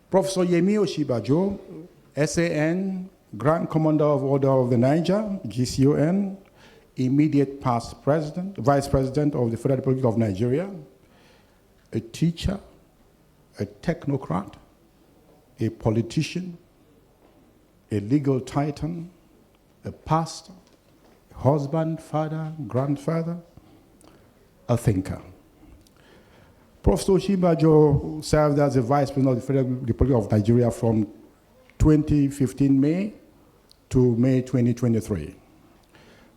Professor Yemi Osinbajo, SAN, Grand Commander of Order of the Niger, GCON, immediate past president, vice president of the Federal Republic of Nigeria, a teacher, a technocrat, a politician, a legal titan, a pastor, a husband, father, grandfather, a thinker. Professor Osinbajo served as the vice president of the Federal Republic of Nigeria from 2015 May to May 2023.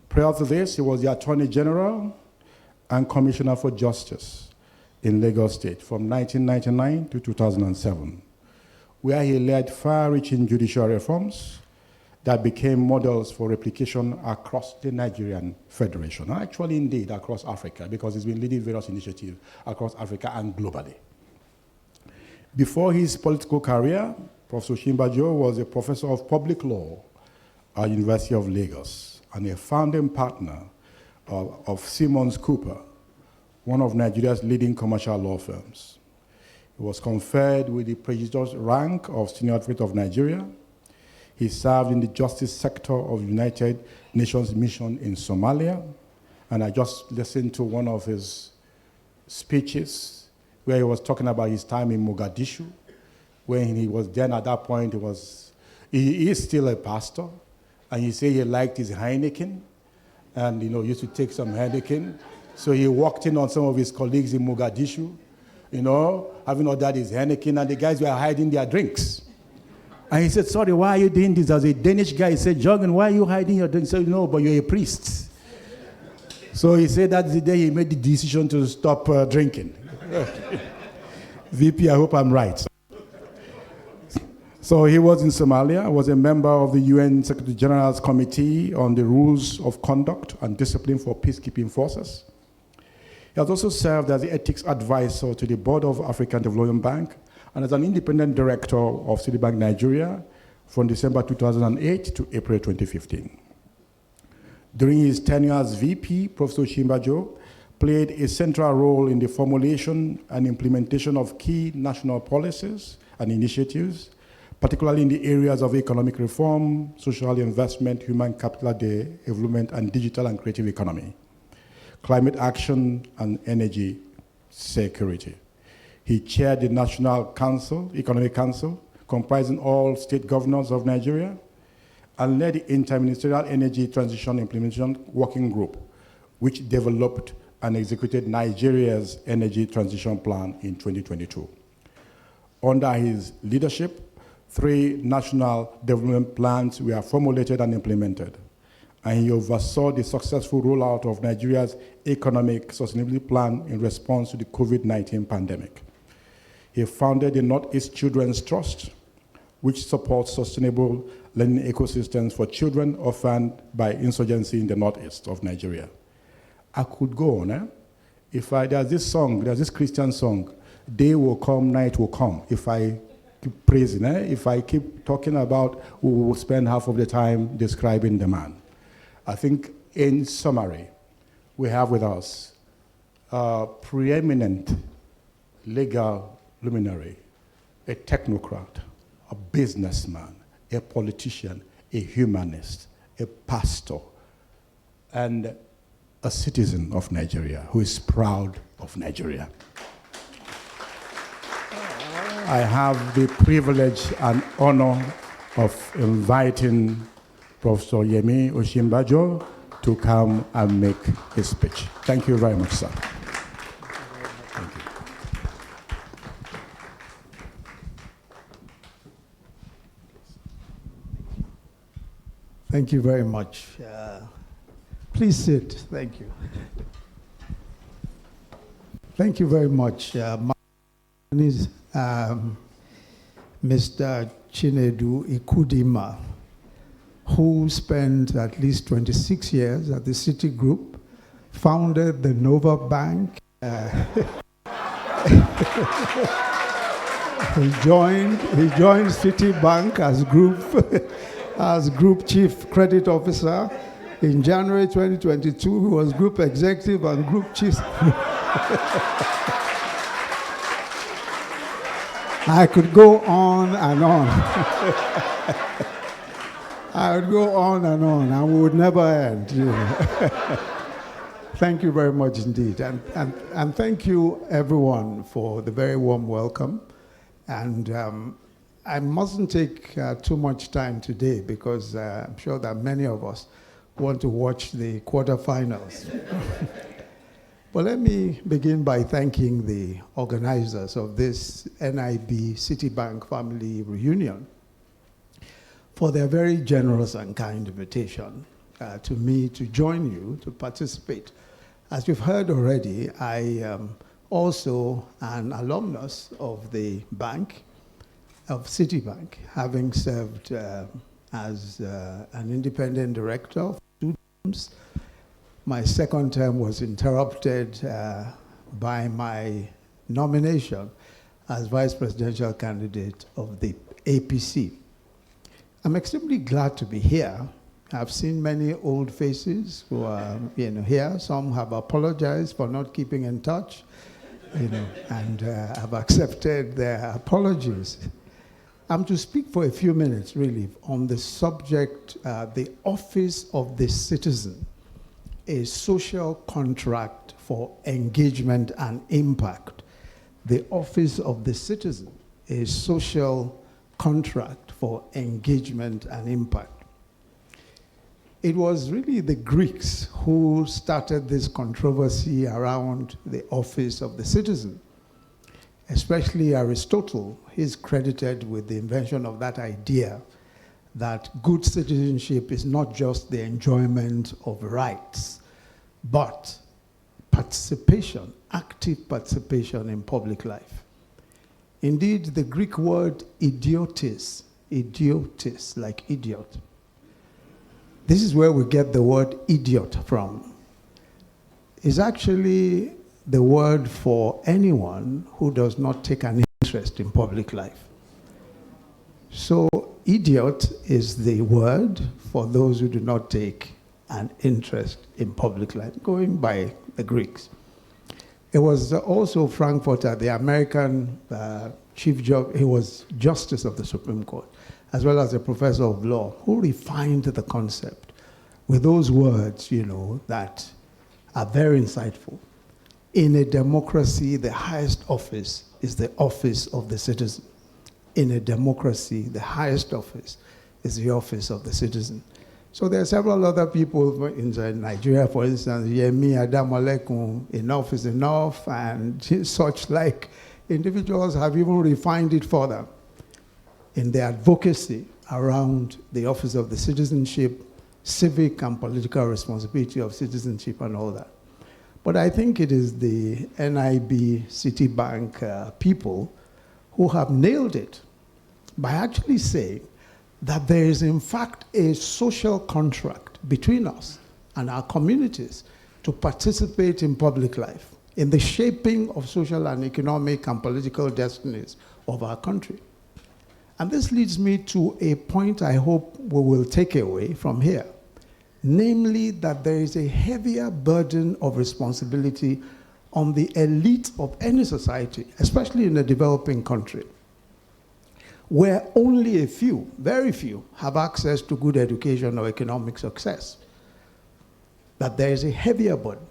Prior to this, he was the Attorney General and Commissioner for Justice in Lagos State from 1999 to 2007, where he led far-reaching judicial reforms that became models for replication across the Nigerian Federation, and actually indeed across Africa, because he's been leading various initiatives across Africa and globally. Before his political career, Professor Osinbajo was a professor of public law at University of Lagos and a founding partner of Simmons Cooper, one of Nigeria's leading commercial law firms. He was conferred with the prestigious rank of Senior Advocate of Nigeria. He served in the justice sector of the United Nations Mission in Somalia, and I just listened to one of his speeches where he was talking about his time in Mogadishu. When he was then at that point, he is still a pastor, and he said he liked his Heineken, and used to take some Heineken. So he walked in on some of his colleagues in Mogadishu, having ordered his Heineken, and the guys were hiding their drinks. And he said, sorry, why are you doing this? As a Danish guy, he said, Jorgen, why are you hiding your drinks? He said, no, but you're a priest. So he said that's the day he made the decision to stop drinking. VP, I hope I'm right. So he was in Somalia, was a member of the UN Secretary General's Committee on the Rules of Conduct and Discipline for Peacekeeping Forces. He has also served as the ethics advisor to the Board of African Development Bank and as an independent director of Citibank Nigeria from December 2008 to April 2015. During his tenure as VP, Professor Osinbajo played a central role in the formulation and implementation of key national policies and initiatives, particularly in the areas of economic reform, social investment, human capital development, and digital and creative economy, climate action, and energy security. He chaired the National Council, Economic Council, comprising all state governors of Nigeria, and led the Interministerial Energy Transition Implementation Working Group, which developed and executed Nigeria's energy transition plan in 2022. Under his leadership, 3 national development plans were formulated and implemented, and he oversaw the successful rollout of Nigeria's economic sustainability plan in response to the COVID-19 pandemic. He founded the Northeast Children's Trust, which supports sustainable learning ecosystems for children orphaned by insurgency in the Northeast of Nigeria. I could go on. There's this Christian song, day will come, night will come. If I keep praising, if I keep talking about, we will spend half of the time describing the man. I think in summary, we have with us a preeminent legal luminary, a technocrat, a businessman, a politician, a humanist, a pastor, and a citizen of Nigeria who is proud of Nigeria. I have the privilege and honor of inviting Professor Yemi Osinbajo to come and make his speech. Thank you very much, sir. Thank you. Thank you very much. Please sit. Thank you. Thank you very much. My name is Mr. Chinedu Ikudima, who spent at least 26 years at the Citi Group, founded the Nova Bank. He joined Citibank as Group Chief Credit Officer. In January 2022, he was Group Executive and Group Chief. I could go on and on. I would go on and we would never end. You know. Thank you very much indeed. And thank you, everyone, for the very warm welcome. And I mustn't take too much time today because I'm sure that many of us want to watch the quarterfinals. But let me begin by thanking the organizers of this NIB Citibank family reunion for their very generous and kind invitation to me to join you to participate. As you've heard already, I am also an alumnus of the bank, of Citibank, having served as an independent director for 2 terms. My second term was interrupted by my nomination as vice presidential candidate of the APC. I'm extremely glad to be here. I've seen many old faces who are here. Some have apologized for not keeping in touch, and I've accepted their apologies. I'm to speak for a few minutes, really, on the subject, the office of the citizen, a social contract for engagement and impact. The office of the citizen, a social contract for engagement and impact. It was really the Greeks who started this controversy around the office of the citizen. Especially Aristotle, he's credited with the invention of that idea that good citizenship is not just the enjoyment of rights, but participation, active participation in public life. Indeed, the Greek word idiotis, like idiot. This is where we get the word idiot from. It's actually the word for anyone who does not take an interest in public life. So idiot is the word for those who do not take an interest in public life, going by the Greeks. It was also Frankfurter, the American chief judge, he was justice of the Supreme Court, as well as a professor of law, who refined the concept with those words, that are very insightful. In a democracy, the highest office is the office of the citizen. In a democracy, the highest office is the office of the citizen. So there are several other people in Nigeria, for instance, Yemi, Adamalekum, enough is enough, and such like individuals have even refined it further in their advocacy around the office of the citizenship, civic and political responsibility of citizenship and all that. But I think it is the NIB Citibank people who have nailed it by actually saying that there is in fact a social contract between us and our communities to participate in public life, in the shaping of social and economic and political destinies of our country. And this leads me to a point I hope we will take away from here, namely that there is a heavier burden of responsibility on the elite of any society, especially in a developing country, where only a few, very few, have access to good education or economic success. That there is a heavier burden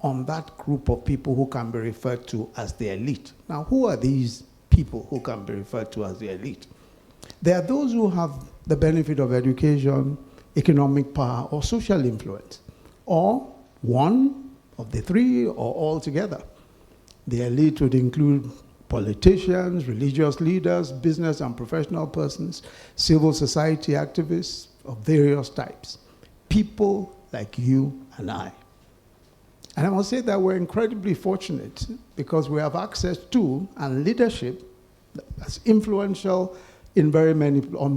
on that group of people who can be referred to as the elite. Now, who are these people who can be referred to as the elite? There are those who have the benefit of education, economic power, or social influence, or one of the three, or all together. The elite would include politicians, religious leaders, business and professional persons, civil society activists of various types, people like you and I. And I must say that we're incredibly fortunate because we have access to and leadership that's influential on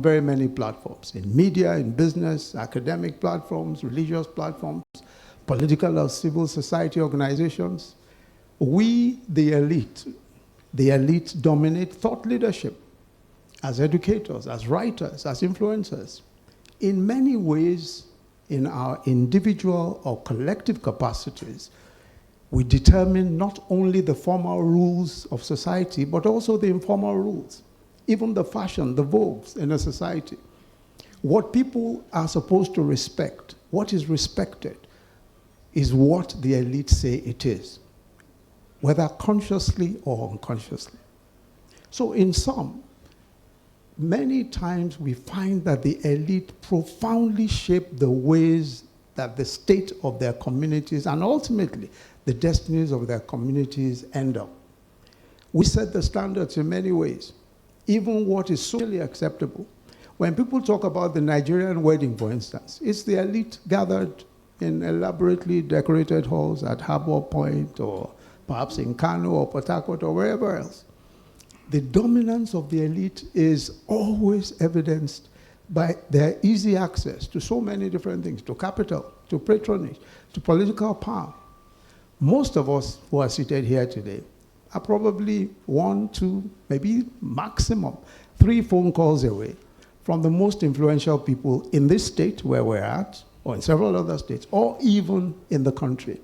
very many platforms, in media, in business, academic platforms, religious platforms, political or civil society organizations. We, the elite dominate thought leadership as educators, as writers, as influencers. In many ways, in our individual or collective capacities, We determine not only the formal rules of society, but also the informal rules, even the fashion, the vogues in a society. What people are supposed to respect, what is respected, is what the elite say it is, whether consciously or unconsciously. So in sum, many times we find that the elite profoundly shape the ways that the state of their communities and ultimately the destinies of their communities end up. We set the standards in many ways, even what is socially acceptable. When people talk about the Nigerian wedding, for instance, it's the elite gathered in elaborately decorated halls at Harbour Point or perhaps in Kano or Port Harcourt or wherever else. The dominance of the elite is always evidenced by their easy access to so many different things, to capital, to patronage, to political power. Most of us who are seated here today are probably 1, 2, maybe maximum 3 phone calls away from the most influential people in this state where we're at, or in several other states, or even in the country.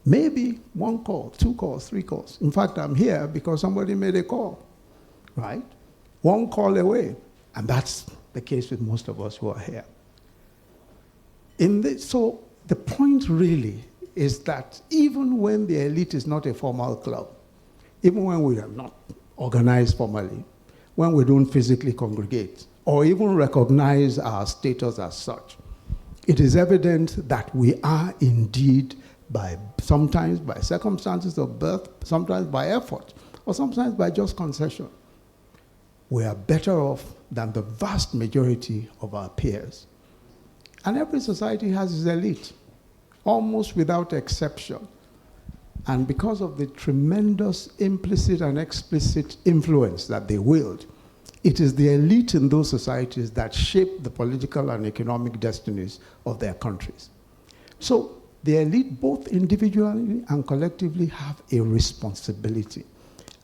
Maybe 1 call, 2 calls, 3 calls. In fact, I'm here because somebody made a call, right? 1 call away. And that's the case with most of us who are here. So the point really is that even when the elite is not a formal club, even when we are not organized formally, when we don't physically congregate, or even recognize our status as such, it is evident that we are indeed, sometimes by circumstances of birth, sometimes by effort, or sometimes by just concession, we are better off than the vast majority of our peers. And every society has its elite, almost without exception. And because of the tremendous implicit and explicit influence that they wield, it is the elite in those societies that shape the political and economic destinies of their countries. So the elite, both individually and collectively, have a responsibility,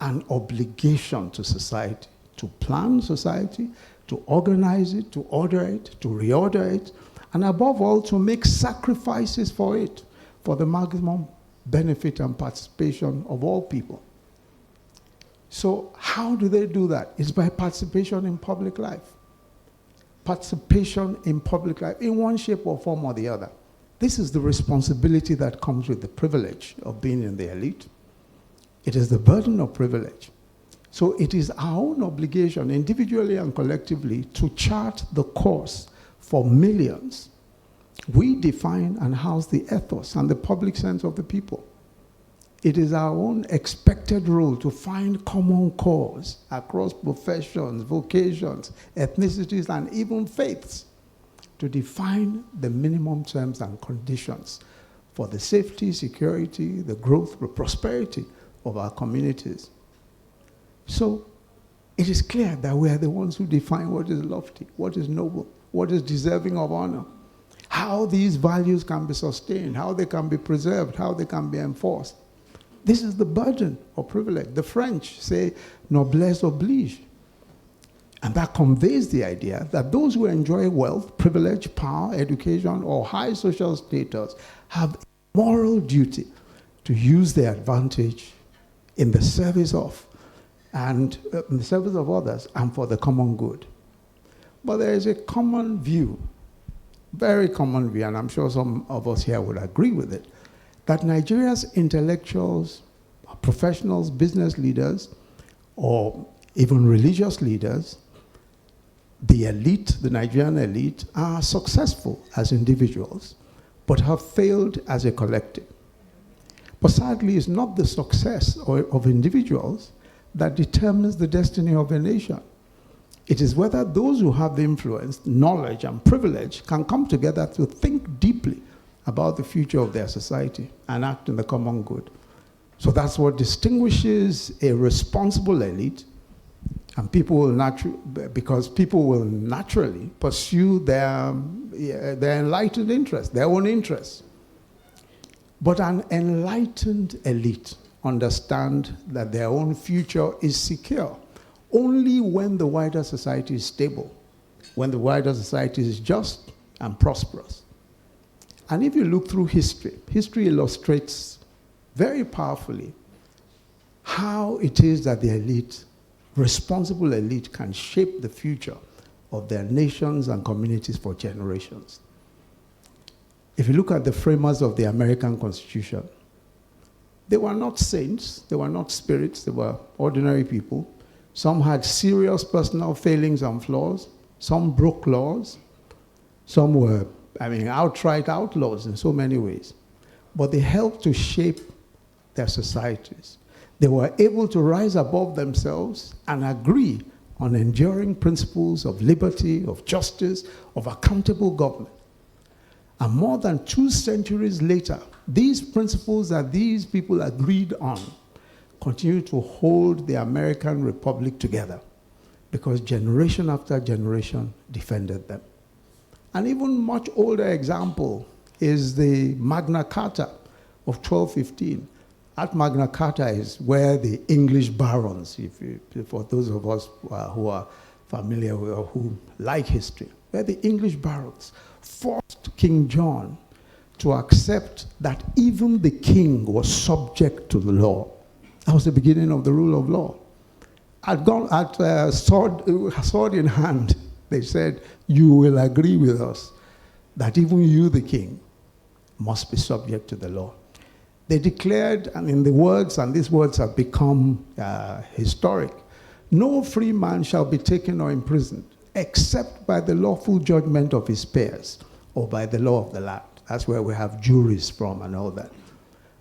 an obligation to society, to plan society, to organize it, to order it, to reorder it, and above all, to make sacrifices for it, for the maximum benefit and participation of all people. So how do they do that? It's by participation in public life. Participation in public life, in one shape or form or the other. This is the responsibility that comes with the privilege of being in the elite. It is the burden of privilege. So it is our own obligation, individually and collectively, to chart the course for millions. We define and house the ethos and the public sense of the people. It is our own expected role to find common cause across professions, vocations, ethnicities, and even faiths, to define the minimum terms and conditions for the safety, security, the growth, the prosperity of our communities. So it is clear that we are the ones who define what is lofty, what is noble, what is deserving of honor, how these values can be sustained, how they can be preserved, how they can be enforced. This is the burden of privilege. The French say, noblesse oblige. And that conveys the idea that those who enjoy wealth, privilege, power, education, or high social status have a moral duty to use their advantage in the service of others and for the common good. But there is a common view, very common view, and I'm sure some of us here would agree with it, that Nigeria's intellectuals, professionals, business leaders, or even religious leaders, the elite, the Nigerian elite, are successful as individuals, but have failed as a collective. But sadly, it's not the success of individuals that determines the destiny of a nation. It is whether those who have the influence, knowledge, and privilege can come together to think deeply about the future of their society and act in the common good. So that's what distinguishes a responsible elite, and people will because people will naturally pursue their enlightened interests, their own interests. But an enlightened elite understand that their own future is secure only when the wider society is stable, when the wider society is just and prosperous. And if you look through history, history illustrates very powerfully how it is that the elite, responsible elite, can shape the future of their nations and communities for generations. If you look at the framers of the American Constitution, they were not saints, they were not spirits, they were ordinary people. Some had serious personal failings and flaws. Some broke laws. Some were, outright outlaws in so many ways. But they helped to shape their societies. They were able to rise above themselves and agree on enduring principles of liberty, of justice, of accountable government. And more than 2 centuries later, these principles that these people agreed on continue to hold the American Republic together because generation after generation defended them. An even much older example is the Magna Carta of 1215. That Magna Carta is where the English barons, for those of us who are familiar with or who like history, where the English barons forced King John to accept that even the king was subject to the law. That was the beginning of the rule of law. Sword in hand, they said, you will agree with us that even you, the king, must be subject to the law. They declared, and in the words, and these words have become historic, no free man shall be taken or imprisoned except by the lawful judgment of his peers or by the law of the land. That's where we have juries from and all that.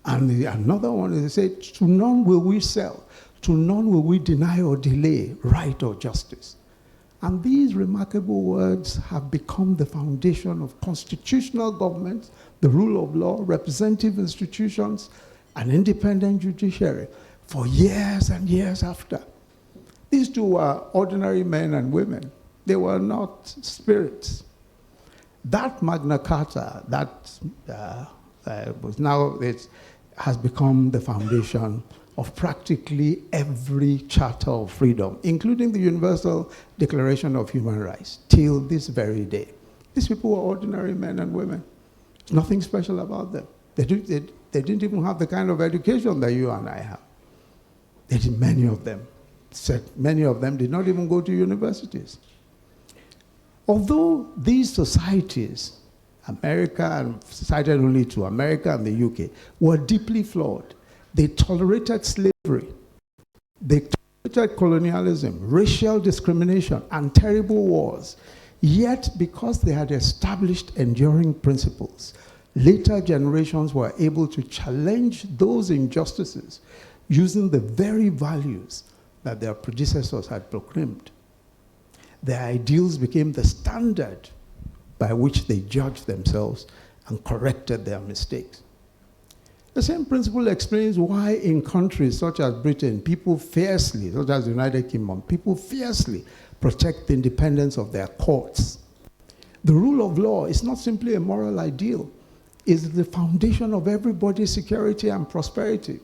And another one is they say, to none will we sell, to none will we deny or delay right or justice. And these remarkable words have become the foundation of constitutional government, the rule of law, representative institutions, and independent judiciary for years and years after. These two were ordinary men and women. They were not spirits. That Magna Carta, it has become the foundation of practically every charter of freedom, including the Universal Declaration of Human Rights, till this very day. These people were ordinary men and women. There's nothing special about them. They didn't even have the kind of education that you and I have. Many of them did not even go to universities. Although these societies, America and cited only to America and the UK, were deeply flawed, they tolerated slavery, they tolerated colonialism, racial discrimination, and terrible wars. Yet, because they had established enduring principles, later generations were able to challenge those injustices using the very values that their predecessors had proclaimed. Their ideals became the standard by which they judged themselves and corrected their mistakes. The same principle explains why in countries such as Britain, people fiercely, such as the United Kingdom, people fiercely protect the independence of their courts. The rule of law is not simply a moral ideal. It's the foundation of everybody's security and prosperity.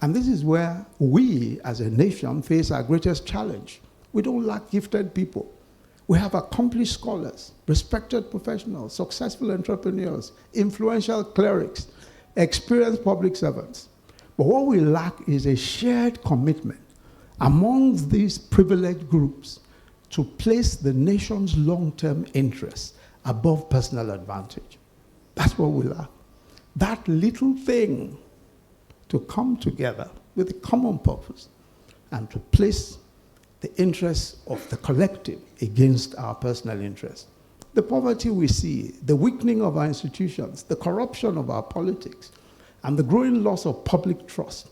And this is where we, as a nation, face our greatest challenge. We don't lack gifted people. We have accomplished scholars, respected professionals, successful entrepreneurs, influential clerics, experienced public servants. But what we lack is a shared commitment among these privileged groups to place the nation's long-term interests above personal advantage. That's what we lack. That little thing to come together with a common purpose and to place the interests of the collective against our personal interests. The poverty we see, the weakening of our institutions, the corruption of our politics, and the growing loss of public trust,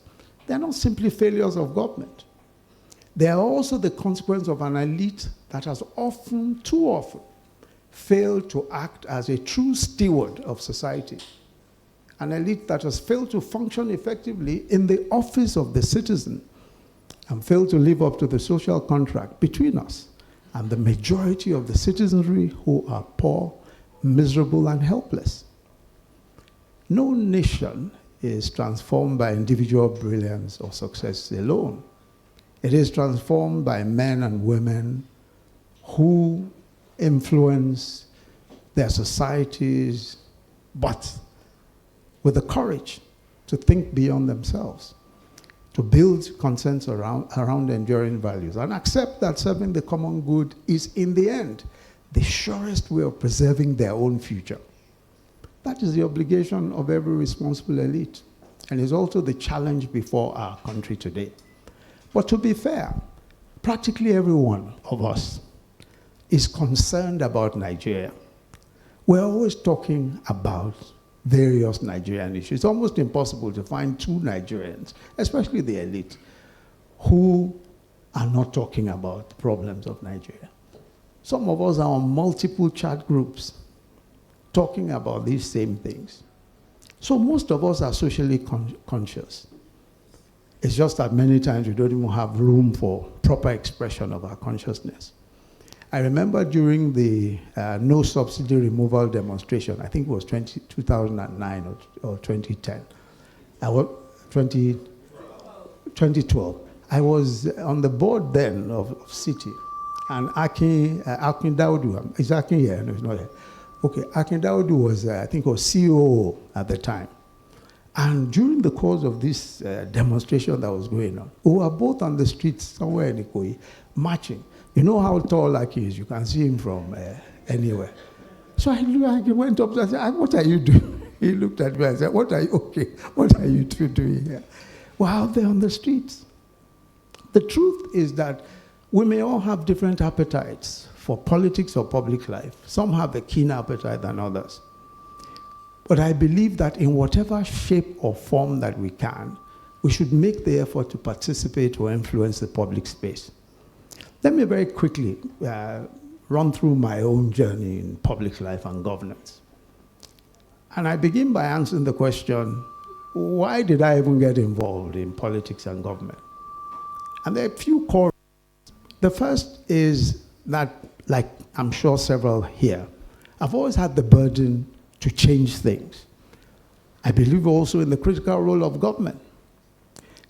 they're not simply failures of government. They are also the consequence of an elite that has often, too often, failed to act as a true steward of society. An elite that has failed to function effectively in the office of the citizen and failed to live up to the social contract between us and the majority of the citizenry who are poor, miserable, and helpless. No nation is transformed by individual brilliance or success alone. It is transformed by men and women who influence their societies, but with the courage to think beyond themselves, to build consensus around enduring values, and accept that serving the common good is, in the end, the surest way of preserving their own future. That is the obligation of every responsible elite, and is also the challenge before our country today. But to be fair, practically every one of us is concerned about Nigeria. We're always talking about various Nigerian issues. It's almost impossible to find two Nigerians, especially the elite, who are not talking about the problems of Nigeria. Some of us are on multiple chat groups talking about these same things. So most of us are socially conscious. It's just that many times we don't even have room for proper expression of our consciousness. I remember during the no subsidy removal demonstration, I think it was 2009 or 2010, 2012. I was on the board then of Citi, and Akin Daudu, is Akin here? No, he's not here. Okay, Akin Daudu was, I think, was COO at the time. And during the course of this demonstration that was going on, we were both on the streets somewhere in Ikoyi, marching. You know how tall Aki is. You can see him from anywhere. So I went up and said, what are you doing? He looked at me and said, what are you two doing here? We're out there on the streets. The truth is that we may all have different appetites for politics or public life. Some have a keener appetite than others. But I believe that in whatever shape or form that we can, we should make the effort to participate or influence the public space. Let me very quickly run through my own journey in public life and governance. And I begin by answering the question, why did I even get involved in politics and government? And there are a few core. The first is that, like I'm sure several here, I've always had the burden to change things. I believe also in the critical role of government.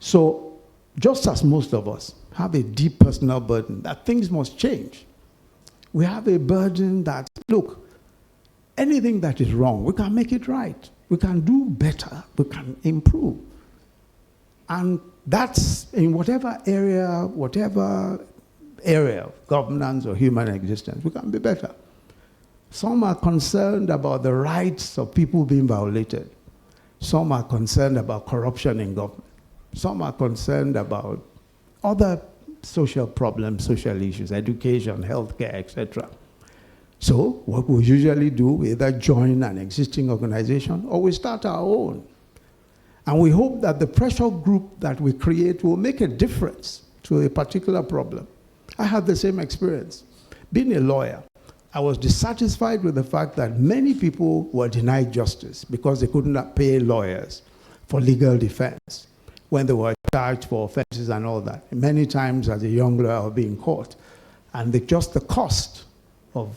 So just as most of us have a deep personal burden that things must change, we have a burden that, look, anything that is wrong, we can make it right. We can do better. We can improve. And that's in whatever area of governance or human existence, we can be better. Some are concerned about the rights of people being violated. Some are concerned about corruption in government. Some are concerned about other social problems, social issues, education, healthcare, etc. So what we usually do, we either join an existing organization or we start our own. And we hope that the pressure group that we create will make a difference to a particular problem. I had the same experience. Being a lawyer, I was dissatisfied with the fact that many people were denied justice because they could not pay lawyers for legal defense when they were charged for offenses and all that. Many times as a young lawyer, I was being caught. And just the cost of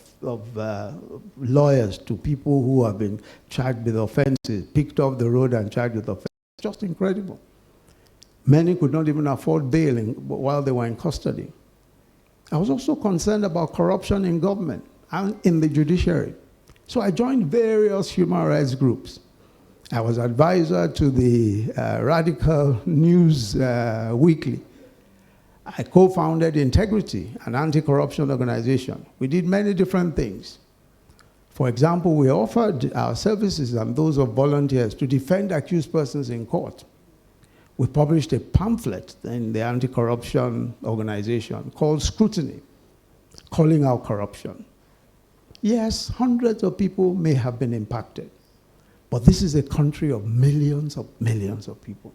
lawyers to people who have been charged with offenses, picked off the road and charged with offenses, just incredible. Many could not even afford bail while they were in custody. I was also concerned about corruption in government and in the judiciary. So I joined various human rights groups. I was advisor to the Radical News Weekly. I co-founded Integrity, an anti-corruption organization. We did many different things. For example, we offered our services and those of volunteers to defend accused persons in court. We published a pamphlet in the anti-corruption organization called Scrutiny, calling out corruption. Yes, hundreds of people may have been impacted, but this is a country of millions of people.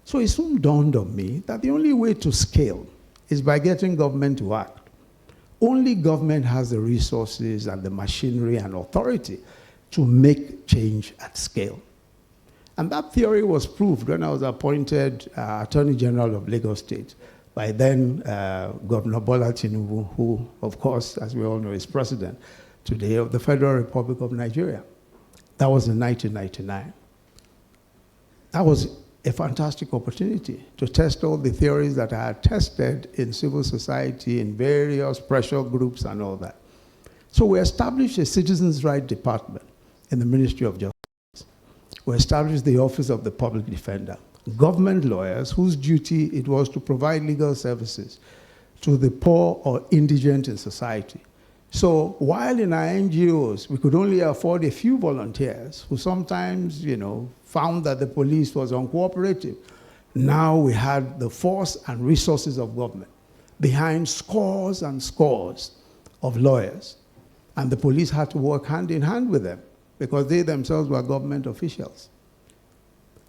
So it soon dawned on me that the only way to scale is by getting government to act. Only government has the resources and the machinery and authority to make change at scale. And that theory was proved when I was appointed Attorney General of Lagos State by then Governor Bola Tinubu, who, of course, as we all know, is president today of the Federal Republic of Nigeria. That was in 1999. That was a fantastic opportunity to test all the theories that I had tested in civil society, in various pressure groups and all that. So we established a citizens' rights department in the Ministry of Justice. we established the Office of the Public Defender. Government lawyers whose duty it was to provide legal services to the poor or indigent in society. So while in our NGOs, we could only afford a few volunteers who sometimes, found that the police was uncooperative, now we had the force and resources of government behind scores and scores of lawyers. And the police had to work hand in hand with them because they themselves were government officials.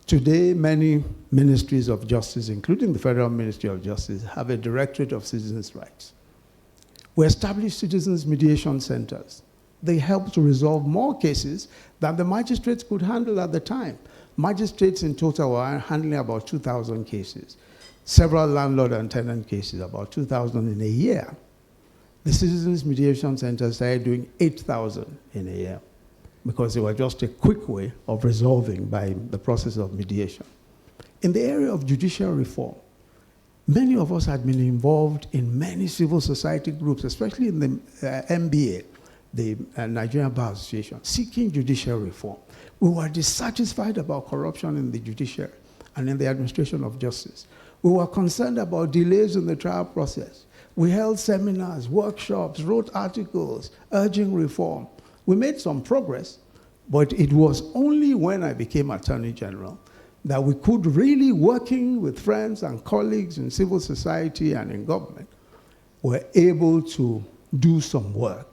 Today, many ministries of justice, including the Federal Ministry of Justice, have a Directorate of Citizens' Rights. We established citizens' mediation centers. They help to resolve more cases than the magistrates could handle at the time. Magistrates in total were handling about 2,000 cases. Several landlord and tenant cases, about 2,000 in a year. The citizens' mediation centers started doing 8,000 in a year because they were just a quick way of resolving by the process of mediation. In the area of judicial reform, many of us had been involved in many civil society groups, especially in the NBA, the Nigerian Bar Association, seeking judicial reform. We were dissatisfied about corruption in the judiciary and in the administration of justice. We were concerned about delays in the trial process. We held seminars, workshops, wrote articles urging reform. We made some progress, but it was only when I became Attorney General that we could really, working with friends and colleagues in civil society and in government, were able to do some work,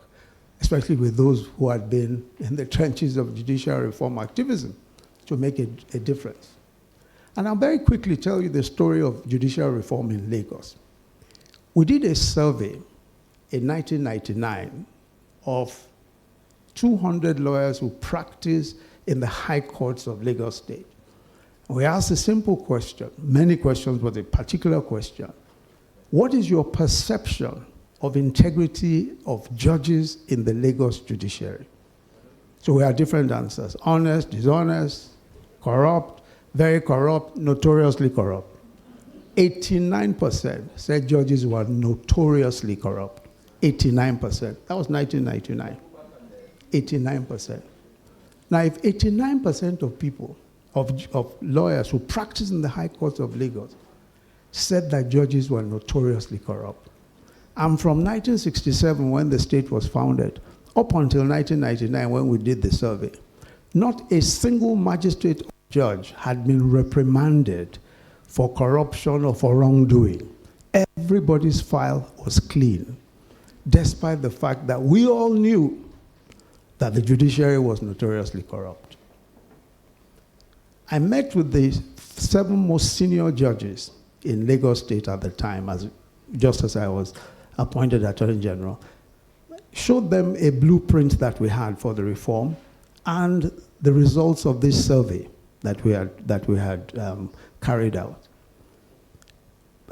especially with those who had been in the trenches of judicial reform activism, to make a difference. And I'll very quickly tell you the story of judicial reform in Lagos. We did a survey in 1999 of 200 lawyers who practice in the high courts of Lagos State. We asked a simple question, many questions, but a particular question. What is your perception of integrity of judges in the Lagos judiciary? So we had different answers: honest, dishonest, corrupt, very corrupt, notoriously corrupt. 89% said judges were notoriously corrupt. 89%. That was 1999. 89%. Now, if 89% of people, of lawyers who practice in the high courts of Lagos said that judges were notoriously corrupt, and from 1967, when the state was founded, up until 1999, when we did the survey, not a single magistrate or judge had been reprimanded for corruption or for wrongdoing. Everybody's file was clean, despite the fact that we all knew that the judiciary was notoriously corrupt. I met with the 7 most senior judges in Lagos State at the time, just as I was appointed Attorney General, showed them a blueprint that we had for the reform and the results of this survey that we had carried out.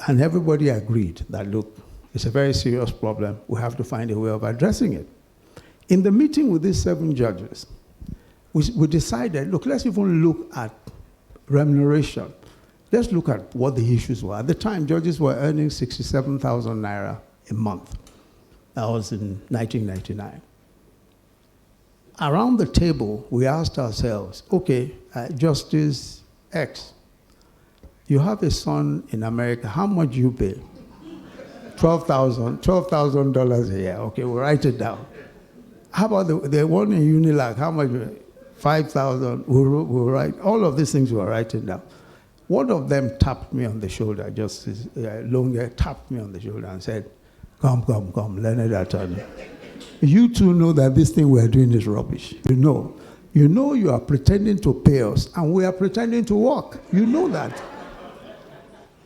And everybody agreed that, look, it's a very serious problem. We have to find a way of addressing it. In the meeting with these 7 judges, we decided, look, let's even look at remuneration. Let's look at what the issues were. At the time, judges were earning 67,000 naira a month. That was in 1999. Around the table, we asked ourselves, okay, Justice X, you have a son in America, how much do you pay? $12,000 a year. Okay, we'll write it down. How about the one in Unilag, how much? 5,000, we'll write. All of these things we're writing down. One of them tapped me on the shoulder, Justice Longe tapped me on the shoulder and said, come, learned attorney. You two know that this thing we're doing is rubbish. You know you are pretending to pay us, and we are pretending to work. You know that.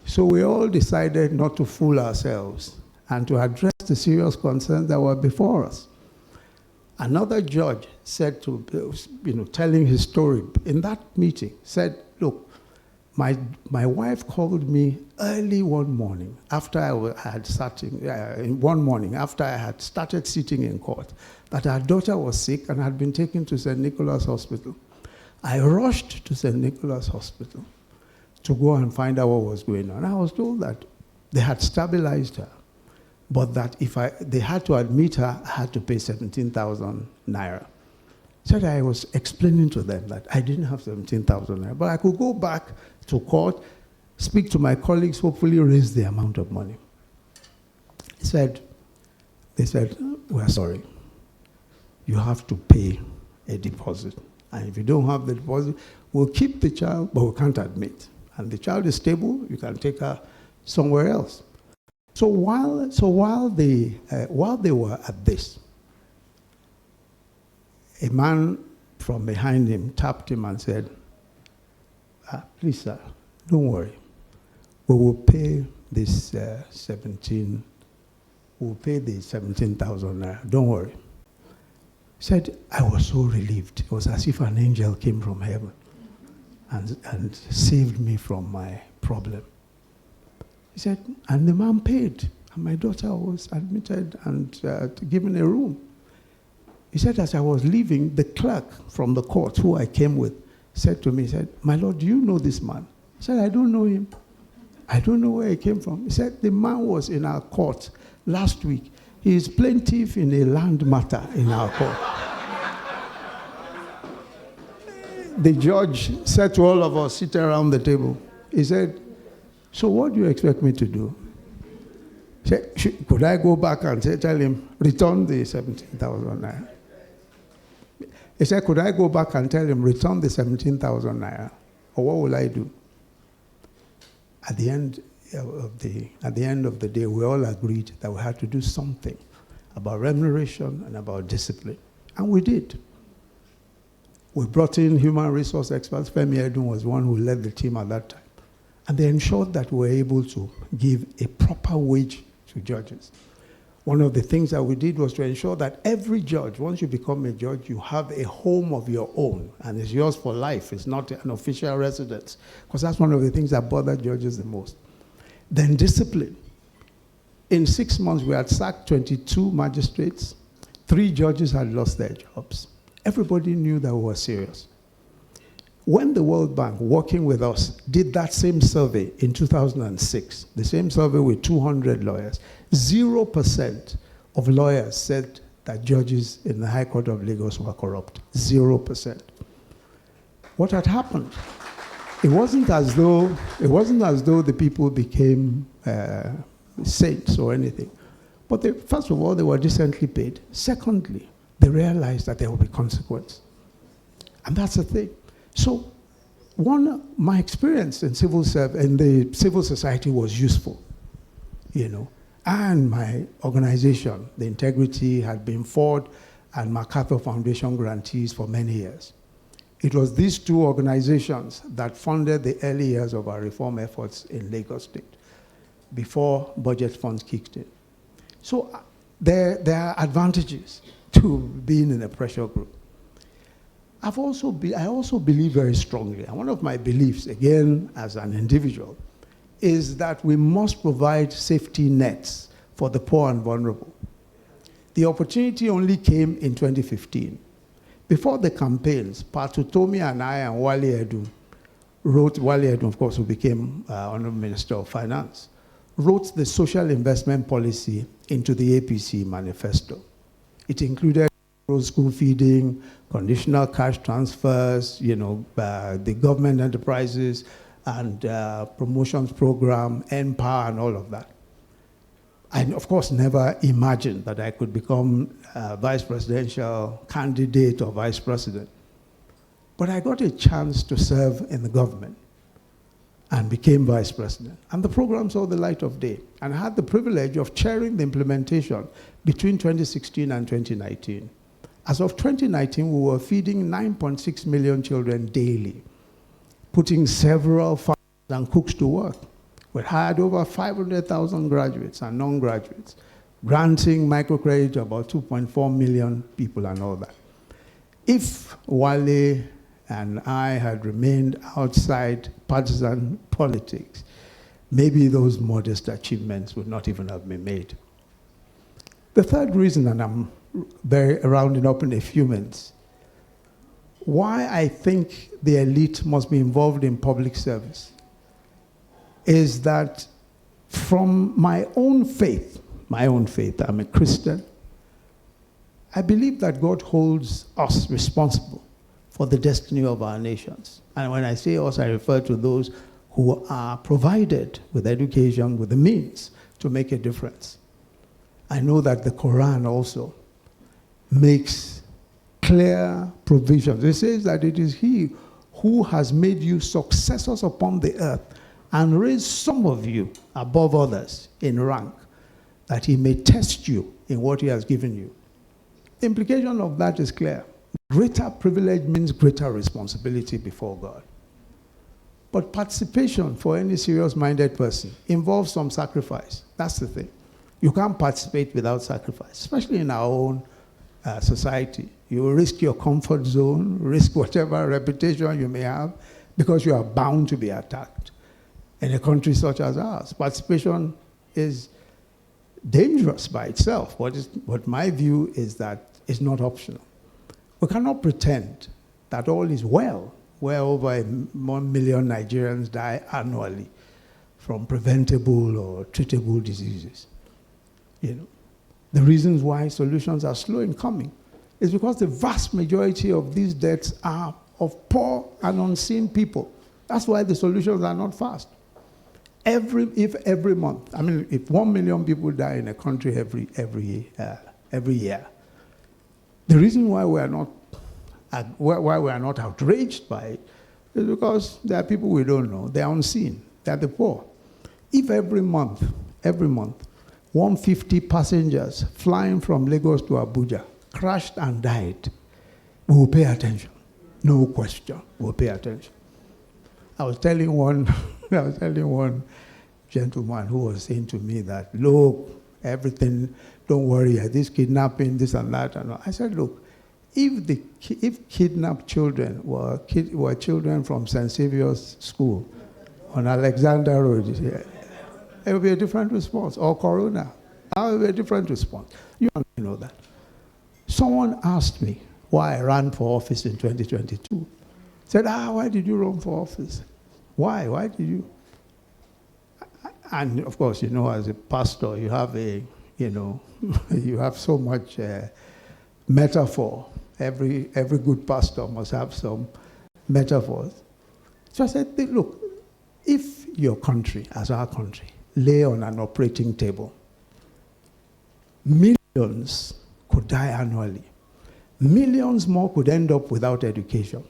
So we all decided not to fool ourselves and to address the serious concerns that were before us. Another judge said to, telling his story in that meeting, said, look, my wife called me early one morning after I had started sitting in court, that her daughter was sick and had been taken to St. Nicholas Hospital. I rushed to St. Nicholas Hospital to go and find out what was going on. I was told that they had stabilized her, but that if they had to admit her, I had to pay 17,000 naira. Said I was explaining to them that I didn't have 17,000 naira, but I could go back to court, speak to my colleagues, hopefully raise the amount of money. They said, we're sorry. You have to pay a deposit. And if you don't have the deposit, we'll keep the child, but we can't admit. And the child is stable, you can take her somewhere else. So while they were at this, a man from behind him tapped him and said, please, sir, don't worry. We will pay this we'll pay the 17,000 naira. Don't worry. He said, I was so relieved. It was as if an angel came from heaven and saved me from my problem. He said, and the man paid, and my daughter was admitted and given a room. He said, as I was leaving, the clerk from the court who I came with said to me, he said, my lord, do you know this man? I said, I don't know him. I don't know where he came from. He said, the man was in our court last week. He is plaintiff in a land matter in our court. The judge said to all of us sitting around the table, he said, so what do you expect me to do? He said, could I go back and tell him, return the 17,000 naira? He said, could I go back and tell him, return the 17,000 naira? Or what will I do? At the end of the day, we all agreed that we had to do something about remuneration and about discipline. And we did. We brought in human resource experts. Femi Edun was one who led the team at that time. And they ensured that we were able to give a proper wage to judges. One of the things that we did was to ensure that every judge, once you become a judge, you have a home of your own, and it's yours for life. It's not an official residence, because that's one of the things that bother judges the most. Then discipline. In 6 months, we had sacked 22 magistrates. 3 judges had lost their jobs. Everybody knew that we were serious. When the World Bank, working with us, did that same survey in 2006, the same survey with 200 lawyers, 0% of lawyers said that judges in the High Court of Lagos were corrupt. 0%. What had happened? It wasn't as though the people became saints or anything. But first of all, they were decently paid. Secondly, they realized that there would be consequence. And that's the thing. So my experience in the civil society was useful, and my organization, the Integrity, had been Ford and MacArthur Foundation grantees for many years. It was these 2 organizations that funded the early years of our reform efforts in Lagos State before budget funds kicked in. So there are advantages to being in a pressure group. I also believe very strongly, and one of my beliefs, again, as an individual, is that we must provide safety nets for the poor and vulnerable. The opportunity only came in 2015. Before the campaigns, Patutomi and I and Wale Edun, of course, who became Honorable Minister of Finance, wrote the social investment policy into the APC manifesto. It included school feeding, conditional cash transfers, the government enterprises, and promotions program, Empower, and all of that. I, of course, never imagined that I could become a vice presidential candidate or vice president. But I got a chance to serve in the government and became vice president. And the program saw the light of day. And I had the privilege of chairing the implementation between 2016 and 2019. As of 2019, we were feeding 9.6 million children daily, putting several farmers and cooks to work. We had over 500,000 graduates and non-graduates, granting microcredit to about 2.4 million people and all that. If Wale and I had remained outside partisan politics, maybe those modest achievements would not even have been made. The third reason, and I'm rounding up in a few minutes, why I think the elite must be involved in public service is that from my own faith, I'm a Christian, I believe that God holds us responsible for the destiny of our nations. And when I say us, I refer to those who are provided with education, with the means to make a difference. I know that the Quran also makes clear provisions. It says that it is He who has made you successors upon the earth and raised some of you above others in rank, that He may test you in what He has given you. The implication of that is clear. Greater privilege means greater responsibility before God. But participation for any serious-minded person involves some sacrifice. That's the thing. You can't participate without sacrifice, especially in our own society. You will risk your comfort zone, risk whatever reputation you may have, because you are bound to be attacked. In a country such as ours, participation is dangerous by itself. What my view is that it's not optional. We cannot pretend that all is well, where over 1 million Nigerians die annually from preventable or treatable diseases. You know, the reasons why solutions are slow in coming is because the vast majority of these deaths are of poor and unseen people. That's why the solutions are not fast. If every month, if 1 million people die in a country every year, the reason why we are not outraged by it is because there are people we don't know. They are unseen. They are the poor. If every month, 150 passengers flying from Lagos to Abuja crashed and died, we will pay attention. No question, we'll pay attention. I was telling one gentleman who was saying to me that, look, everything, don't worry, this kidnapping, this and that. And I said, look, if kidnapped children were children from St. Saviour's School on Alexander Road, it would be a different response. Or Corona, that would be a different response. You know that. Someone asked me why I ran for office in 2022. Said, why did you run for office? Why? Why did you? And of course, as a pastor, you have you have so much metaphor. Every good pastor must have some metaphors. So I said, look, if your country, as our country, lay on an operating table, millions could die annually. Millions more could end up without education.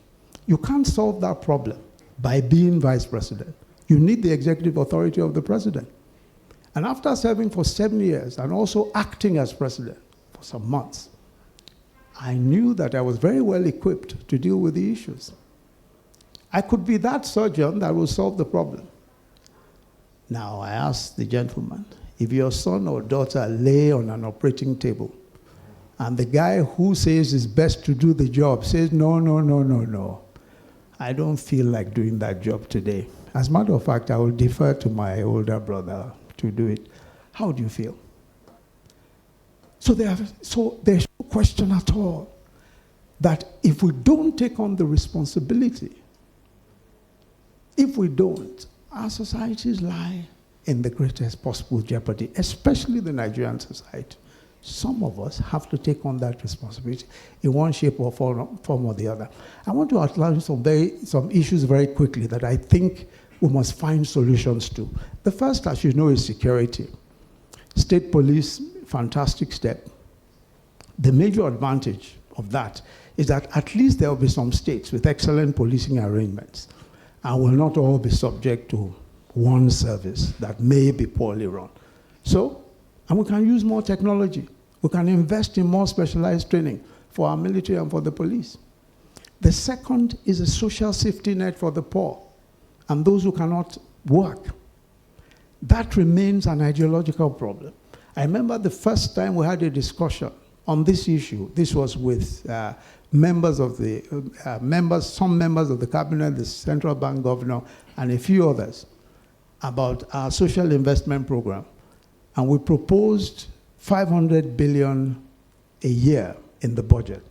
You can't solve that problem by being vice president. You need the executive authority of the president. And after serving for 7 years and also acting as president for some months, I knew that I was very well equipped to deal with the issues. I could be that surgeon that will solve the problem. Now, I asked the gentleman, if your son or daughter lay on an operating table, and the guy who says it's best to do the job says, no, I don't feel like doing that job today. As a matter of fact, I will defer to my older brother to do it. How do you feel? So there's no question at all that if we don't take on the responsibility, if we don't, our societies lie in the greatest possible jeopardy, especially the Nigerian society. Some of us have to take on that responsibility in one shape or form or the other. I want to outline some issues very quickly that I think we must find solutions to. The first, as you know, is security. State police, fantastic step. The major advantage of that is that at least there will be some states with excellent policing arrangements and will not all be subject to one service that may be poorly run. And we can use more technology. We can invest in more specialized training for our military and for the police. The second is a social safety net for the poor and those who cannot work. That remains an ideological problem. I remember the first time we had a discussion on this issue. This was with some members of the cabinet, the central bank governor, and a few others about our social investment program. And we proposed 500 billion a year in the budget.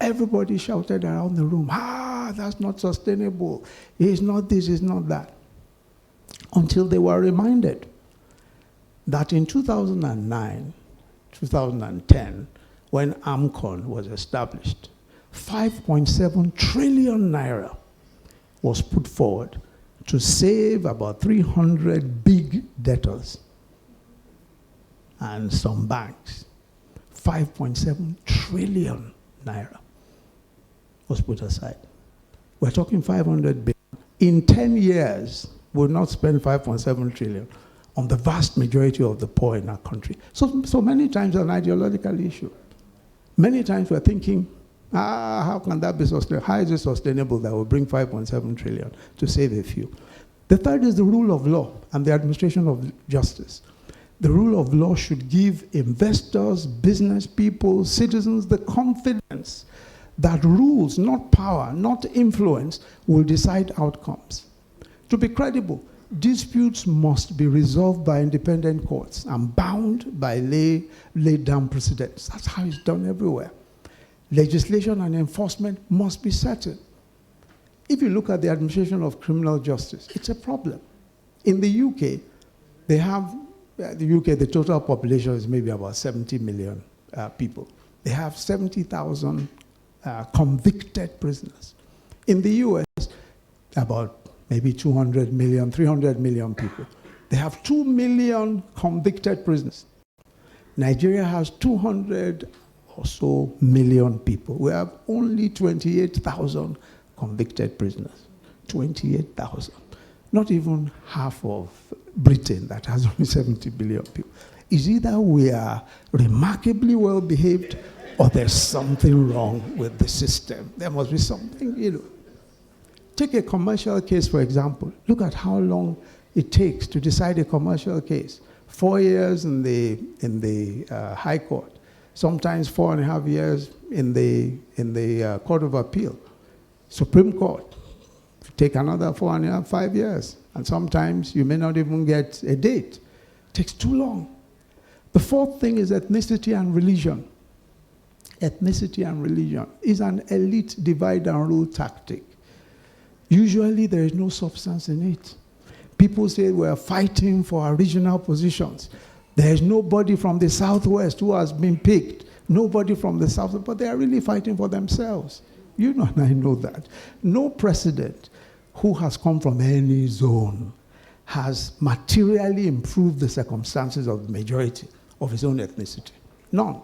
Everybody shouted around the room, that's not sustainable. It's not this, it's not that. Until they were reminded that in 2009, 2010, when AMCON was established, 5.7 trillion naira was put forward to save about 300 big debtors and some banks. 5.7 trillion naira was put aside. We're talking 500 billion. In 10 years, we'll not spend 5.7 trillion on the vast majority of the poor in our country. So many times an ideological issue. Many times we're thinking, how can that be sustainable? How is it sustainable that will bring 5.7 trillion to save a few? The third is the rule of law and the administration of justice. The rule of law should give investors, business people, citizens the confidence that rules, not power, not influence, will decide outcomes. To be credible, disputes must be resolved by independent courts and bound by laid down precedents. That's how it's done everywhere. Legislation and enforcement must be certain. If you look at the administration of criminal justice, it's a problem. In the UK, the total population is maybe about 70 million people. They have 70,000 convicted prisoners. In the US, about maybe 200 million, 300 million people. They have 2 million convicted prisoners. Nigeria has 200 or so million people. We have only 28,000 convicted prisoners. 28,000. Not even half of Britain, that has only 70 billion people. Is either we are remarkably well behaved or there's something wrong with the system. There must be something, Take a commercial case, for example. Look at how long it takes to decide a commercial case. 4 years in the High Court. Sometimes 4.5 years in the Court of Appeal. Supreme Court. Take another 4.5, 5 years. And sometimes you may not even get a date. It takes too long. The fourth thing is ethnicity and religion. Ethnicity and religion is an elite divide and rule tactic. Usually there is no substance in it. People say we're fighting for our regional positions. There is nobody from the Southwest who has been picked. Nobody from the South, but they are really fighting for themselves. You know, and I know that. No president who has come from any zone has materially improved the circumstances of the majority of his own ethnicity. None.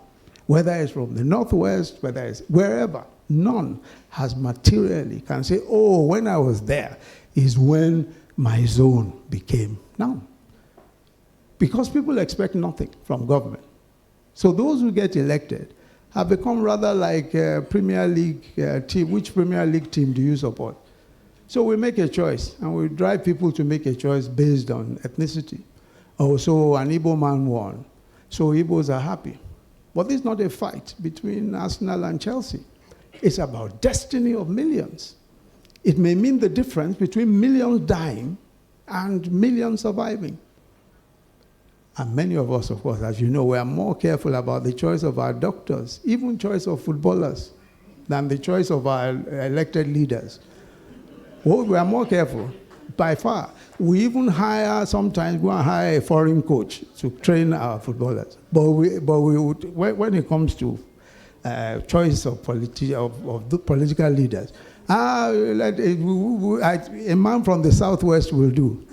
Whether it's from the Northwest, whether it's wherever, none has materially can say, oh, when I was there is when my zone became. None. Because people expect nothing from government. So those who get elected have become rather like a Premier League team. Which Premier League team do you support? So we make a choice, and we drive people to make a choice based on ethnicity. Oh, so an Igbo man won. So Igbos are happy. But this is not a fight between Arsenal and Chelsea. It's about destiny of millions. It may mean the difference between millions dying and millions surviving. And many of us, of course, as you know, we are more careful about the choice of our doctors, even choice of footballers, than the choice of our elected leaders. Well, we are more careful, by far. We even sometimes go and hire a foreign coach to train our footballers. But when it comes to choice of the political leaders, a man from the Southwest will do.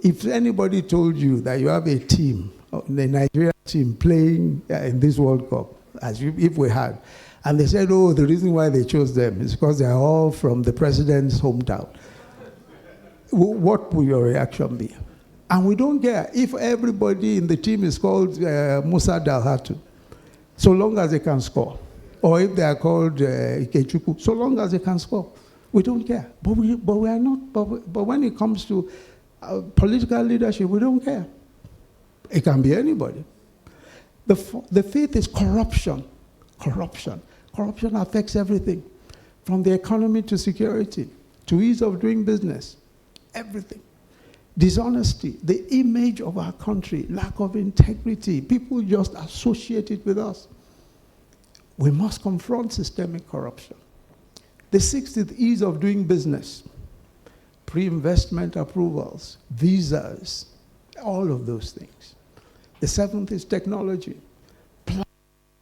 If anybody told you that you have a team, the Nigerian team playing in this World Cup, if we had, and they said, oh, the reason why they chose them is because they are all from the president's hometown, what will your reaction be? And we don't care if everybody in the team is called Musa Dalhatu, so long as they can score. Or if they are called Ikechukwu, so long as they can score. We don't care. But we are not. But when it comes to political leadership, we don't care. It can be anybody. The fifth is corruption. Corruption. Corruption affects everything, from the economy to security, to ease of doing business, everything. Dishonesty, the image of our country, lack of integrity, people just associate it with us. We must confront systemic corruption. The sixth is ease of doing business, pre-investment approvals, visas, all of those things. The seventh is technology.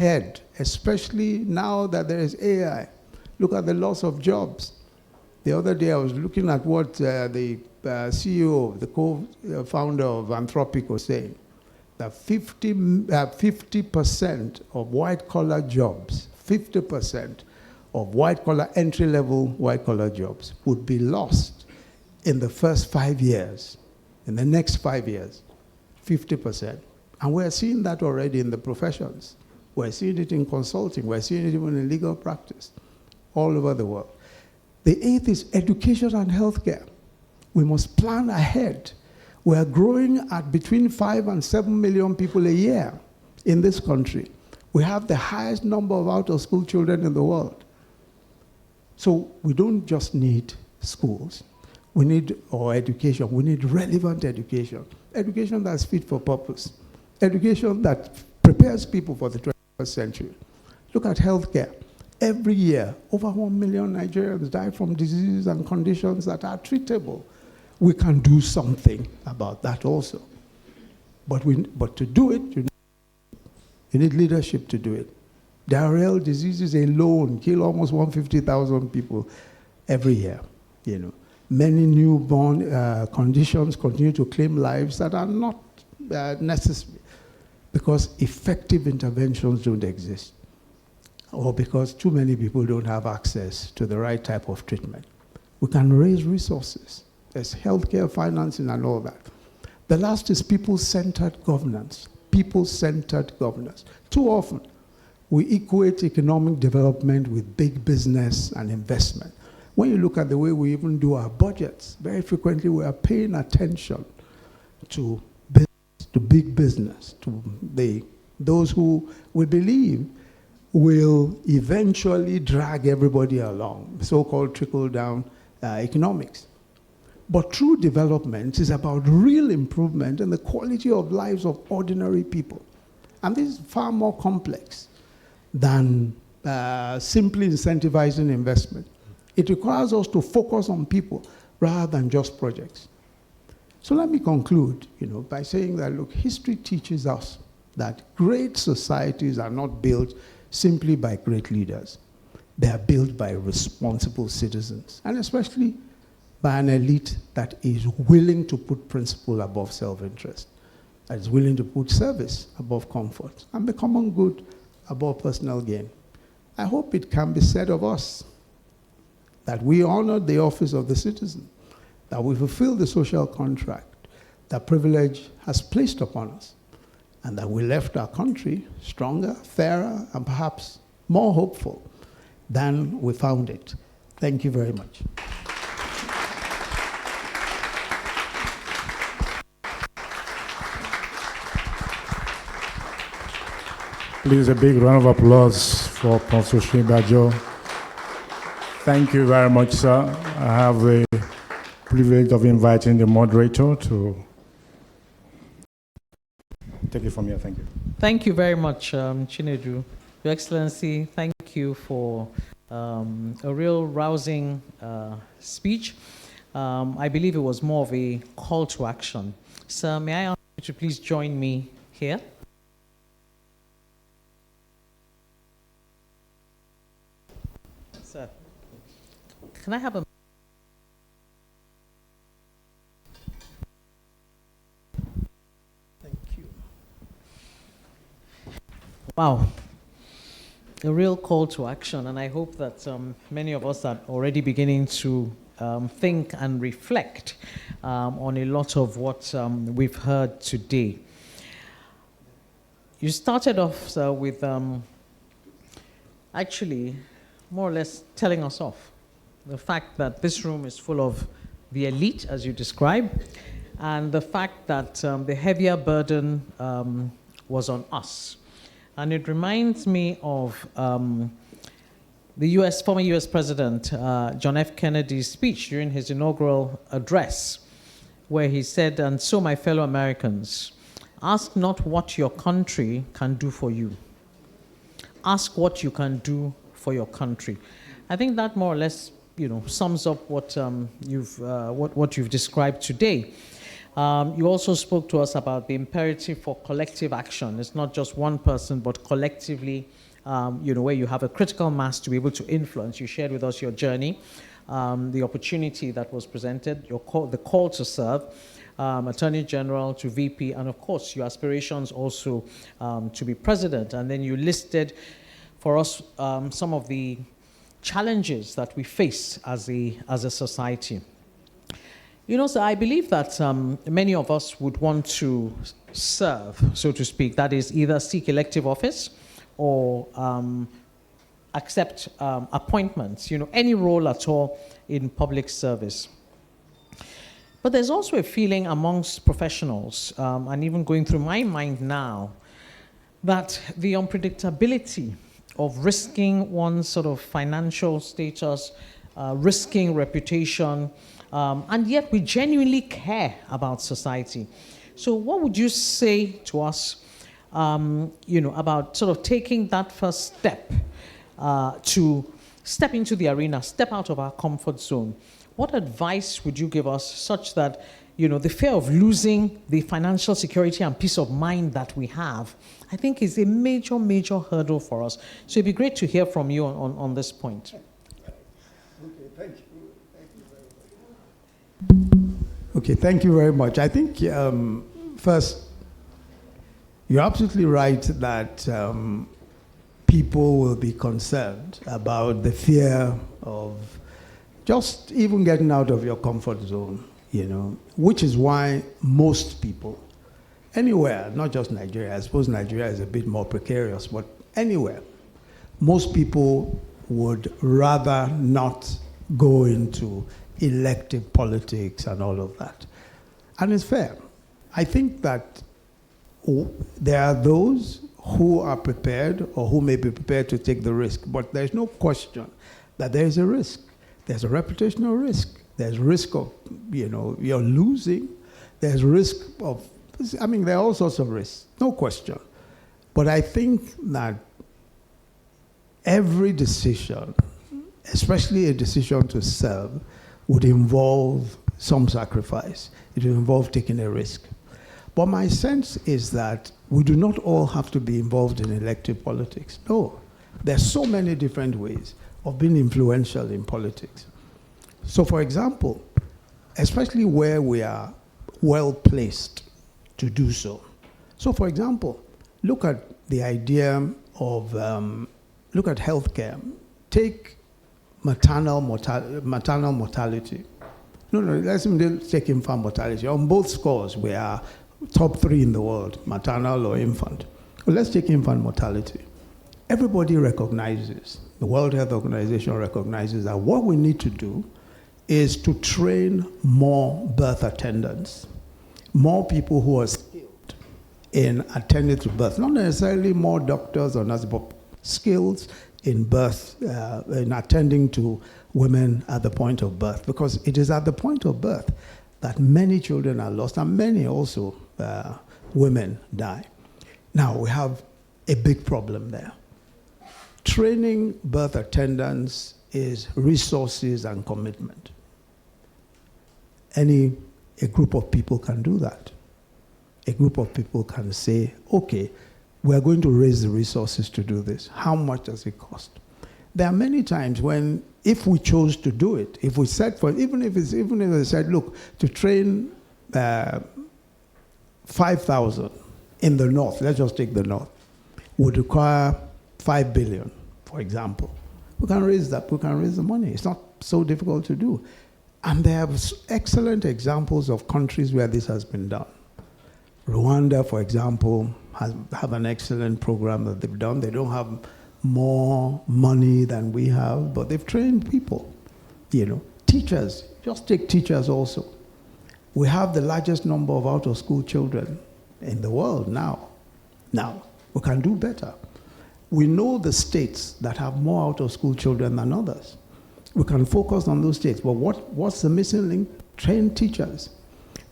ahead, especially now that there is AI. Look at the loss of jobs. The other day I was looking at what the CEO, the co-founder of Anthropic was saying, that 50% of white-collar jobs, 50% of white-collar, entry-level white-collar jobs would be lost in the first 5 years, in the next 5 years, 50%. And we're seeing that already in the professions. We're seeing it in consulting. We're seeing it even in legal practice all over the world. The eighth is education and healthcare. We must plan ahead. We're growing at between 5 and 7 million people a year in this country. We have the highest number of out-of-school children in the world. So we don't just need schools. We need our education. We need relevant education. Education that's fit for purpose. Education that prepares people for the 21st century. Look at healthcare. Every year, over 1 million Nigerians die from diseases and conditions that are treatable. We can do something about that also. But to do it, you need leadership to do it. Diarrheal diseases alone kill almost 150,000 people every year. You know, many newborn conditions continue to claim lives that are not necessary because effective interventions don't exist, or because too many people don't have access to the right type of treatment. We can raise resources. There's healthcare, financing, and all that. The last is people-centered governance. People-centered governance. Too often, we equate economic development with big business and investment. When you look at the way we even do our budgets, very frequently we are paying attention to business, to big business, to those who we believe will eventually drag everybody along, so-called trickle-down economics. But true development is about real improvement in the quality of lives of ordinary people. And this is far more complex than simply incentivizing investment. It requires us to focus on people rather than just projects. So let me conclude, by saying that, look, history teaches us that great societies are not built simply by great leaders. They are built by responsible citizens, and especially by an elite that is willing to put principle above self-interest, that is willing to put service above comfort, and the common good above personal gain. I hope it can be said of us that we honored the office of the citizen, that we fulfilled the social contract that privilege has placed upon us, and that we left our country stronger, fairer, and perhaps more hopeful than we found it. Thank you very much. Please, a big round of applause for Prof. Osinbajo. Thank you very much, sir. I have the privilege of inviting the moderator to take it from here. Thank you. Thank you very much, Chinedu. Your Excellency, thank you for a real rousing speech. I believe it was more of a call to action. Sir, may I ask you to please join me here? Sir, can I have a... Wow, a real call to action, and I hope that many of us are already beginning to think and reflect on a lot of what we've heard today. You started off, sir, with actually more or less telling us off the fact that this room is full of the elite, as you describe, and the fact that the heavier burden was on us. And it reminds me of the former US President John F. Kennedy's speech during his inaugural address, where he said, "And so, my fellow Americans, ask not what your country can do for you. Ask what you can do for your country." I think that more or less, sums up what you've described today. You also spoke to us about the imperative for collective action. It's not just one person, but collectively, where you have a critical mass to be able to influence. You shared with us your journey, the opportunity that was presented, the call to serve, Attorney General to VP, and of course, your aspirations also to be president. And then you listed for us some of the challenges that we face as a society. So I believe that many of us would want to serve, so to speak, that is either seek elective office or accept appointments, any role at all in public service. But there's also a feeling amongst professionals, and even going through my mind now, that the unpredictability of risking one's sort of financial status, risking reputation, and yet we genuinely care about society. So what would you say to us, about sort of taking that first step to step into the arena, step out of our comfort zone? What advice would you give us such that, the fear of losing the financial security and peace of mind that we have, I think is a major, major hurdle for us. So it'd be great to hear from you on this point. Okay, thank you. Okay, thank you very much. I think, first, you're absolutely right that people will be concerned about the fear of just even getting out of your comfort zone, which is why most people, anywhere, not just Nigeria, I suppose Nigeria is a bit more precarious, but anywhere, most people would rather not go into elective politics and all of that. And it's fair. I think that there are those who are prepared or who may be prepared to take the risk, but there's no question that there is a risk. There's a reputational risk. There's risk of, you're losing. There's risk of, there are all sorts of risks, no question. But I think that every decision, especially a decision to serve, would involve some sacrifice. It will involve taking a risk. But my sense is that we do not all have to be involved in elective politics. No, there's so many different ways of being influential in politics. So for example, especially where we are well placed to do so. So for example, look at the idea of, look at healthcare. Take maternal mortality. No, let's take infant mortality. On both scores, we are top 3 in the world, maternal or infant. Well, let's take infant mortality. Everybody recognizes, the World Health Organization recognizes that what we need to do is to train more birth attendants, more people who are skilled in attending to birth, not necessarily more doctors or nurses, but skills in birth, in attending to women at the point of birth, because it is at the point of birth that many children are lost and many also women die. Now, we have a big problem there. Training birth attendants is resources and commitment. A group of people can do that. A group of people can say, okay, we're going to raise the resources to do this. How much does it cost? There are many times when, if we chose to do it, if we said for, even if they said, look, to train 5,000 in the north, let's just take the north, would require 5 billion, for example. We can raise that, we can raise the money. It's not so difficult to do. And there are excellent examples of countries where this has been done. Rwanda, for example, have an excellent program that they've done. They don't have more money than we have, but they've trained people. Teachers, just take teachers also. We have the largest number of out-of-school children in the world now. Now, we can do better. We know the states that have more out-of-school children than others. We can focus on those states, but what's the missing link? Train teachers.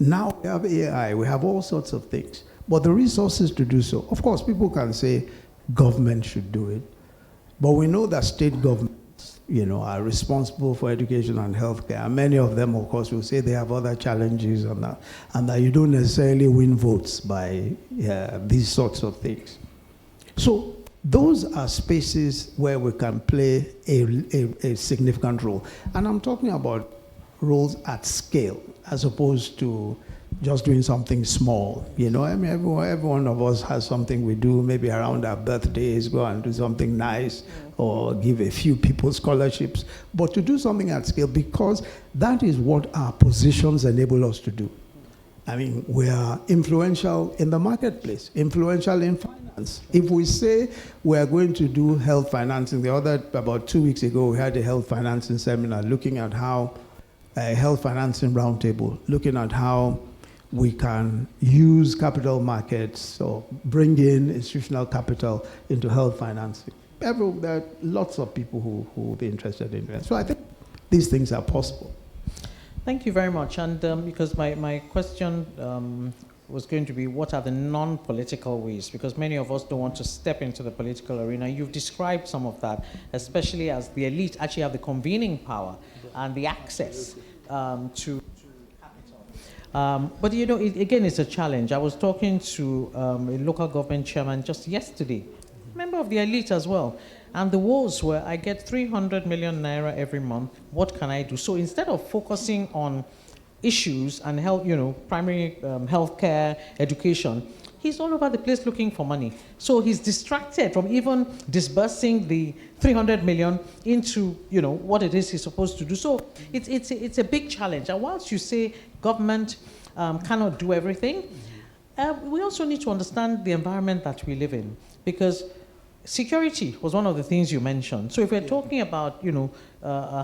Now we have AI, we have all sorts of things, but the resources to do so. Of course, people can say government should do it, but we know that state government are responsible for education and healthcare. And many of them, of course, will say they have other challenges and that you don't necessarily win votes by these sorts of things. So those are spaces where we can play a significant role. And I'm talking about roles at scale as opposed to just doing something small. Every one of us has something we do, maybe around our birthdays, go and do something nice or give a few people scholarships. But to do something at scale, because that is what our positions enable us to do. We are influential in the marketplace, influential in finance. If we say we are going to do health financing, about 2 weeks ago, we had a health financing seminar looking at how a health financing roundtable, looking at how we can use capital markets or bring in institutional capital into health financing. There are lots of people who will be interested in that. So I think these things are possible. Thank you very much. And because my question was going to be, what are the non-political ways? Because many of us don't want to step into the political arena. You've described some of that, especially as the elite actually have the convening power and the access to capital. But again, it's a challenge. I was talking to a local government chairman just yesterday, member of the elite as well. And the woes were, I get 300 million naira every month. What can I do? So instead of focusing on issues and health, primary healthcare, education, he's all over the place looking for money. So he's distracted from even disbursing the 300 million into, what it is he's supposed to do. So it's a big challenge. And whilst you say government cannot do everything, we also need to understand the environment that we live in, because security was one of the things you mentioned. So if we're talking about,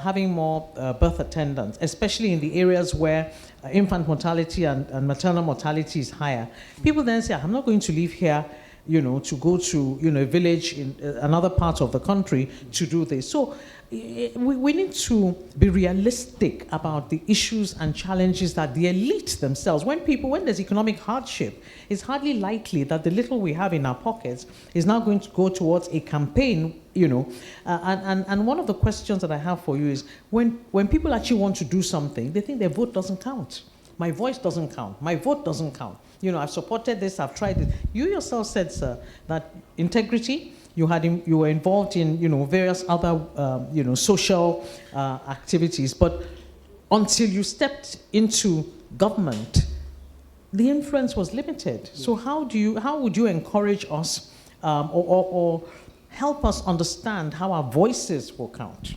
having more birth attendants, especially in the areas where infant mortality and maternal mortality is higher, people then say, I'm not going to live here, to go to, a village in another part of the country to do this. So we need to be realistic about the issues and challenges that the elite themselves, when there's economic hardship, it's hardly likely that the little we have in our pockets is now going to go towards a campaign, and one of the questions that I have for you is, when people actually want to do something, they think their vote doesn't count. My voice doesn't count. My vote doesn't count. I've supported this, I've tried it. You yourself said, sir, that integrity, you were involved in, various other, social activities. But until you stepped into government, the influence was limited. So how would you encourage us or help us understand how our voices will count?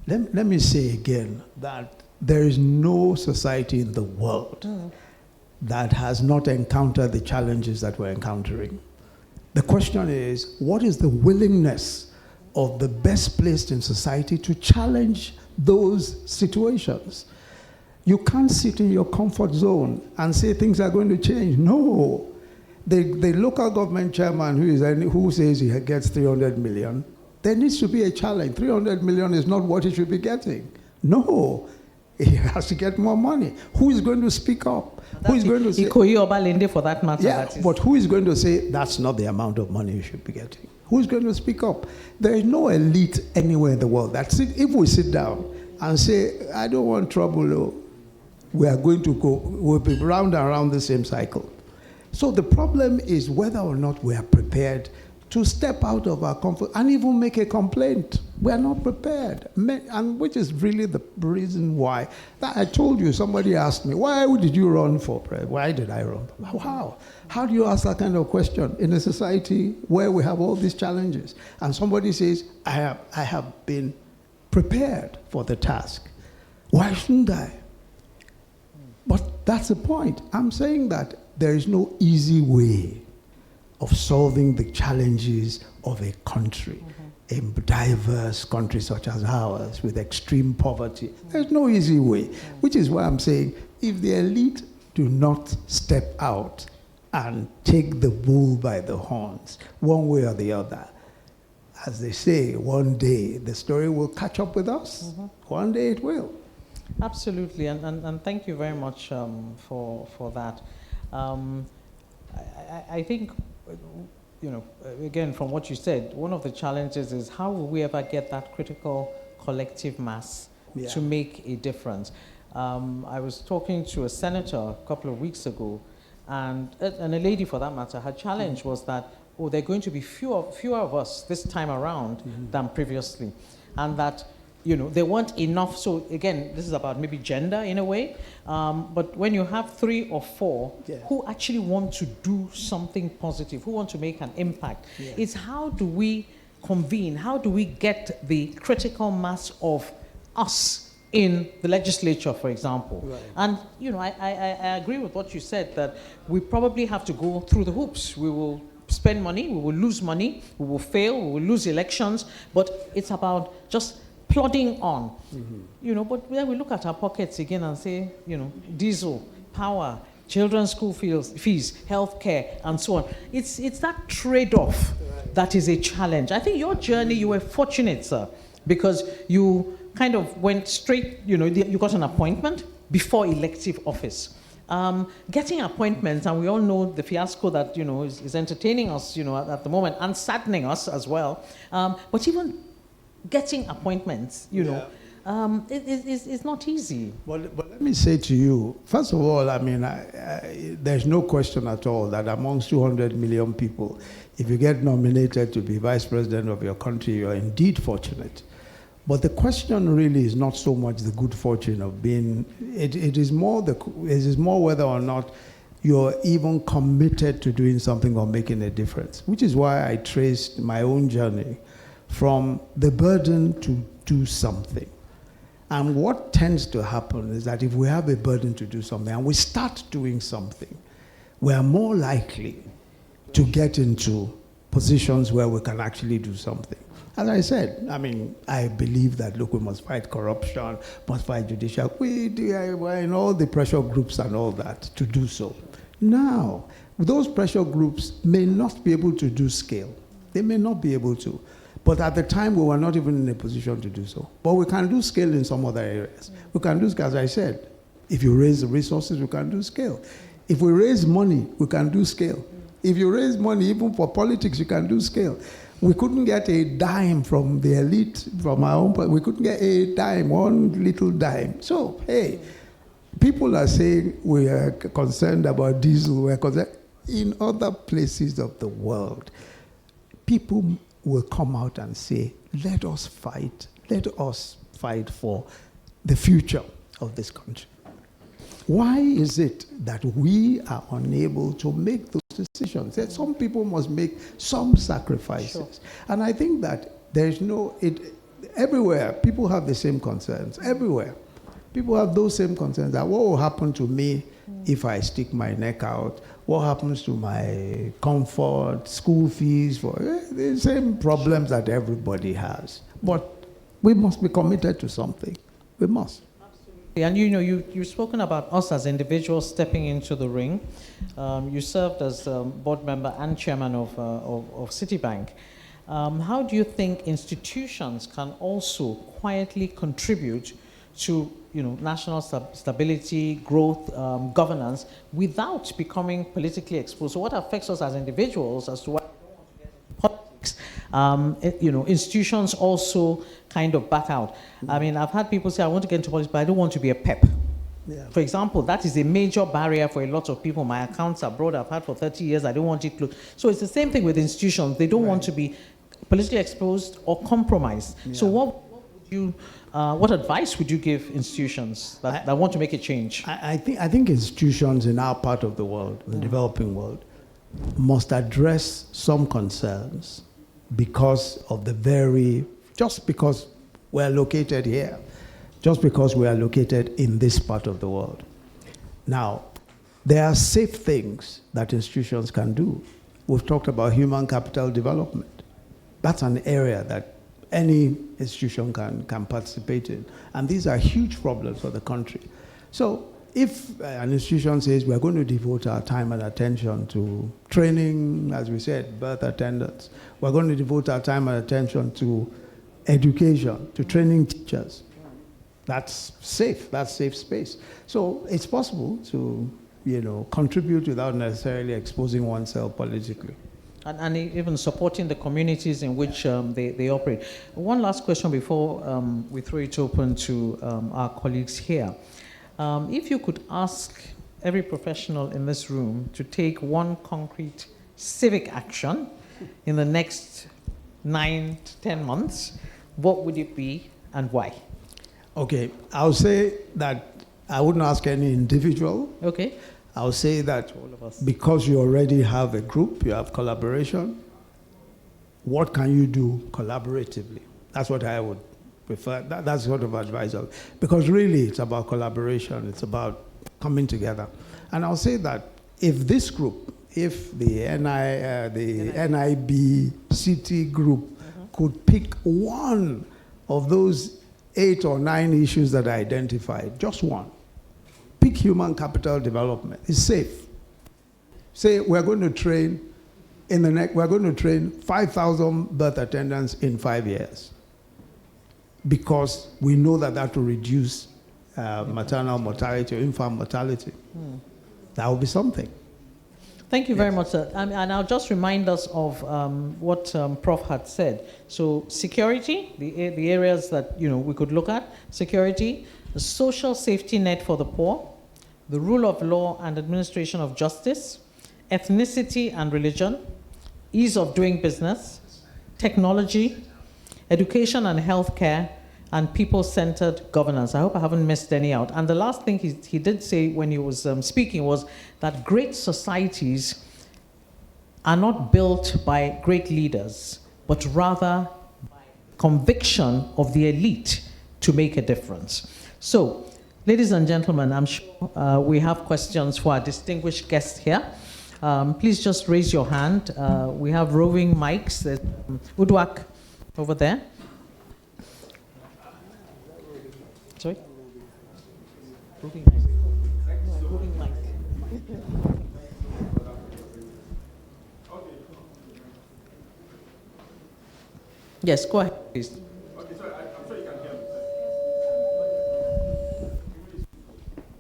Let me say again that there is no society in the world that has not encountered the challenges that we're encountering. The question is, what is the willingness of the best placed in society to challenge those situations? You can't sit in your comfort zone and say things are going to change. No. The local government chairman who says he gets 300 million, there needs to be a challenge. 300 million is not what he should be getting. No. He has to get more money. Who is going to speak up? Who is going to say... for that matter. Yeah, but who is going to say, that's not the amount of money you should be getting? Who is going to speak up? There is no elite anywhere in the world if we sit down and say, I don't want trouble, we are going to we'll be round and round the same cycle. So the problem is whether or not we are prepared to step out of our comfort and even make a complaint. We are not prepared, and which is really the reason why. I told you, somebody asked me, why did you run for president? Why did I run? How? How do you ask that kind of question in a society where we have all these challenges? And somebody says, I have been prepared for the task. Why shouldn't I? But that's the point. I'm saying that there is no easy way of solving the challenges of a country, a diverse country such as ours with extreme poverty. There's no easy way, which is why I'm saying if the elite do not step out and take the bull by the horns, one way or the other, as they say, one day the story will catch up with us. One day it will. Absolutely, and thank you very much for that. I think again, from what you said, one of the challenges is how will we ever get that critical collective mass to make a difference? I was talking to a senator a couple of weeks ago, and a lady for that matter, her challenge was that, there are going to be fewer of us this time around than previously. And that, there weren't enough. So again, this is about maybe gender in a way. But when you have 3 or 4 who actually want to do something positive, who want to make an impact, it's how do we convene? How do we get the critical mass of us in the legislature, for example? Right. And, I agree with what you said, that we probably have to go through the hoops. We will spend money, we will lose money, we will fail, we will lose elections, but it's about just plodding on. But then we look at our pockets again and say, diesel, power, children's school fees, healthcare, and so on. It's that trade-off that is a challenge. I think your journey, you were fortunate, sir, because you kind of went straight, you got an appointment before elective office. Getting appointments, and we all know the fiasco that is entertaining us at the moment and saddening us as well. But even getting appointments, it's not easy. But let me say to you, first of all, there's no question at all that amongst 200 million people, if you get nominated to be vice president of your country, you are indeed fortunate. But the question really is not so much the good fortune of being, it is more whether or not you're even committed to doing something or making a difference, which is why I traced my own journey from the burden to do something. And what tends to happen is that if we have a burden to do something and we start doing something, we are more likely to get into positions where we can actually do something. As I said, I believe that, look, we must fight corruption, must fight judicial. We're in all the pressure groups and all that to do so. Now, those pressure groups may not be able to do scale. They may not be able to. But at the time, we were not even in a position to do so. But we can do scale in some other areas. We can do scale, as I said. If you raise the resources, we can do scale. If we raise money, we can do scale. If you raise money, even for politics, you can do scale. We couldn't get a dime from the elite, from our own, we couldn't get a dime, one little dime. So, hey, people are saying we are concerned about diesel, we're concerned. In other places of the world, people will come out and say, let us fight for the future of this country. Why is it that we are unable to make those decisions? That some people must make some sacrifices. Sure. And I think that everywhere, people have the same concerns. Everywhere. People have those same concerns that what will happen to me if I stick my neck out? What happens to my comfort, school fees, for the same problems that everybody has. But we must be committed to something. We must. And you've spoken about us as individuals stepping into the ring. You served as board member and chairman of Citibank. How do you think institutions can also quietly contribute to national stability, growth, governance, without becoming politically exposed? So what affects us as individuals as to why we don't want to get into politics? Institutions also kind of back out. I've had people say, I want to get into politics, but I don't want to be a pep. Yeah. For example, that is a major barrier for a lot of people. My accounts abroad I've had for 30 years, I don't want it closed. So it's the same thing with institutions. They don't want to be politically exposed or compromised. Yeah. So what advice would you give institutions that want to make a change? I think institutions in our part of the world, the developing world, must address some concerns because of just because we're located here, just because we are located in this part of the world. Now, there are safe things that institutions can do. We've talked about human capital development. That's an area that any institution can participate in. And these are huge problems for the country. So if an institution says we're going to devote our time and attention to training, as we said, birth attendants, we're going to devote our time and attention to education, to training teachers, that's safe space. So it's possible to, contribute without necessarily exposing oneself politically. And even supporting the communities in which they operate. One last question before we throw it open to our colleagues here. If you could ask every professional in this room to take one concrete civic action in the next 9 to 10 months, what would it be and why? Okay, I'll say that I wouldn't ask any individual. Okay. I'll say that All of us. because you already have a group, you have collaboration, what can you do collaboratively? That's what I would prefer. That's sort of advice. Because really, it's about collaboration. It's about coming together. And I'll say that if this group, if the NIB Citi group could pick one of those 8 or 9 issues that I identified, just one, pick human capital development. It's safe. Say we're going to train we're going to train 5,000 birth attendants in 5 years, because we know that will reduce maternal mortality or infant mortality. That will be something. Thank you very much, sir. And I'll just remind us of what Prof had said. So security, the areas that we could look at: security, the social safety net for the poor, the rule of law and administration of justice, ethnicity and religion, ease of doing business, technology, education and healthcare, and people-centered governance. I hope I haven't missed any out. And the last thing he did say when he was speaking was that great societies are not built by great leaders, but rather by conviction of the elite to make a difference. So, ladies and gentlemen, I'm sure we have questions for our distinguished guests here. Please just raise your hand. We have roving mics. Udwak over there. Sorry? Roving mic. No, roving mic. Yes, go ahead, please. Okay, sorry, I'm sure you can hear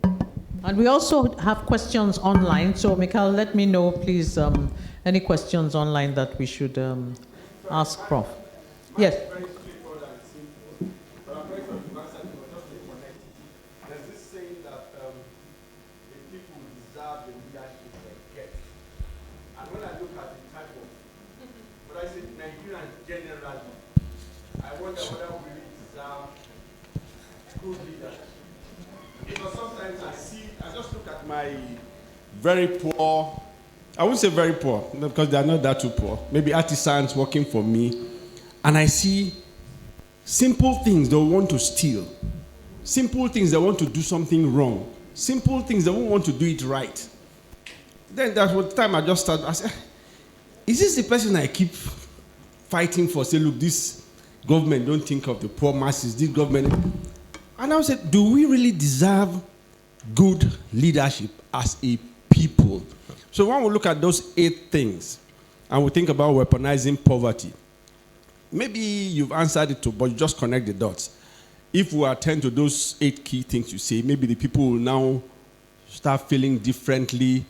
me. And we also have questions online. So, Mikhail, let me know, please, any questions online that we should ask Prof. Yes. Very straightforward and simple. But I'm very sorry to answer it, but just to connect it. There's this saying that the people deserve the leadership they get. And when I look at the type of, what I say, Nigerians generally, I wonder whether we really deserve good leadership. Because sometimes I just look at my very poor, I won't say very poor, because they are not that too poor, maybe artisans working for me, and I see simple things they want to steal, simple things they want to do something wrong, simple things they won't want to do it right. Then that's what time I just started, I said, is this the person I keep fighting for? Say, look, this government don't think of the poor masses, this government. And I said, do we really deserve good leadership as a people? So when we look at those 8 things, and we think about weaponizing poverty, maybe you've answered it too, but you just connect the dots. If we attend to those 8 key things you say, maybe the people will now start feeling differently,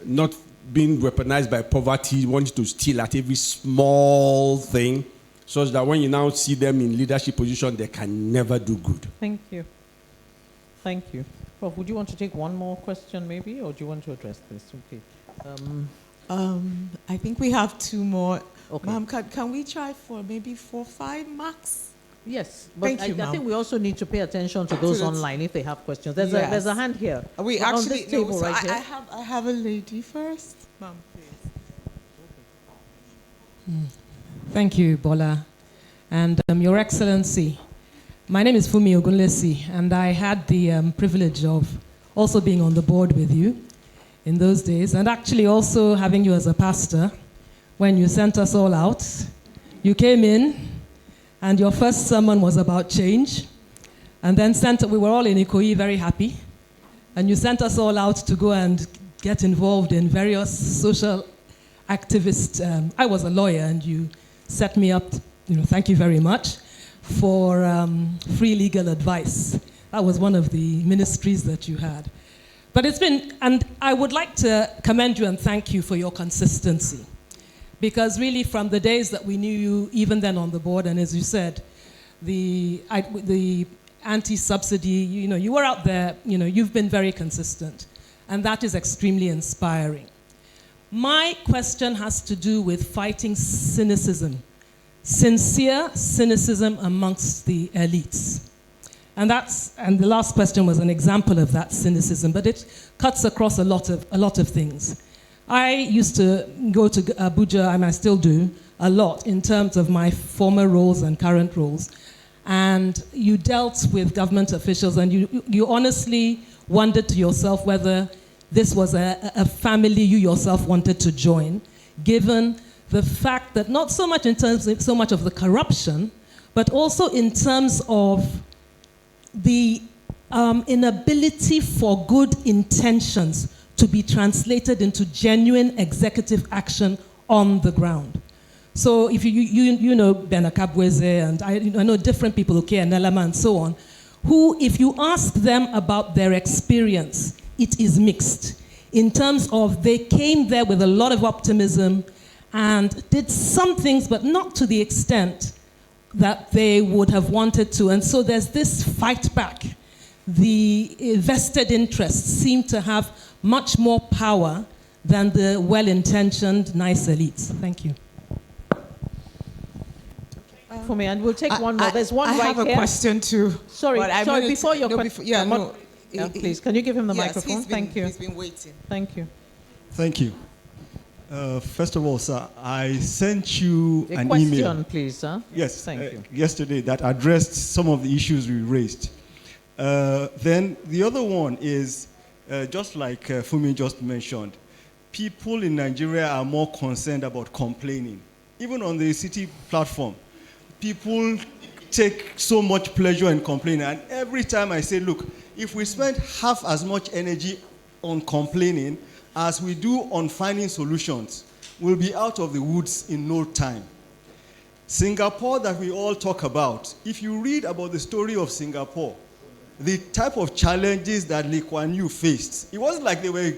not being weaponized by poverty, wanting to steal at every small thing, such that when you now see them in leadership position, they can never do good. Thank you. Thank you. Prof, would you want to take one more question maybe, or do you want to address this? Okay. I think we have 2 more. Okay. Ma'am, can we try for maybe 4 or 5 max? Yes, but Thank you, I think we also need to pay attention to those online if they have questions. There's Yes. a hand here. We on actually this table no, so right here. I have a lady first. Ma'am, please. Thank you, Bola. And Your Excellency, my name is Fumi Ogunlesi, and I had the privilege of also being on the board with you in those days, and actually also having you as a pastor when you sent us all out. You came in, and your first sermon was about change, and then we were all in Ikoyi very happy, and you sent us all out to go and get involved in various social activists. I was a lawyer, and you set me up, thank you very much, for free legal advice. That was one of the ministries that you had. But and I would like to commend you and thank you for your consistency. Because really, from the days that we knew you, even then on the board, and as you said, the anti-subsidy, you were out there, you've been very consistent. And that is extremely inspiring. My question has to do with fighting cynicism, sincere cynicism amongst the elites. And the last question was an example of that cynicism, but it cuts across a lot of things. I used to go to Abuja, and I still do, a lot in terms of my former roles and current roles. And you dealt with government officials, and you honestly wondered to yourself whether this was a family you yourself wanted to join, given the fact that not so much in terms of so much of the corruption, but also in terms of the inability for good intentions to be translated into genuine executive action on the ground. So if you know Bena Kabweze, and I know different people, okay, and Nelama and so on, who, if you ask them about their experience, it is mixed. In terms of they came there with a lot of optimism and did some things, but not to the extent that they would have wanted to. And so there's this fight back. The vested interests seem to have much more power than the well-intentioned, nice elites. Thank you. For me, and we'll take one more. There's one I right have a here. question too. Sorry, before your question. Yeah, please, can you give him the yes, microphone? Thank you. He's been waiting. Thank you. Thank you. First of all, sir, I sent you A an question, email. please, sir. Yes, Thank you. yesterday that addressed some of the issues we raised. Then the other one is, just like Fumi just mentioned, people in Nigeria are more concerned about complaining. Even on the Citi platform, people take so much pleasure in complaining. And every time I say, look, if we spend half as much energy on complaining as we do on finding solutions, we'll be out of the woods in no time. Singapore that we all talk about, if you read about the story of Singapore, the type of challenges that Lee Kuan Yew faced, it wasn't like they were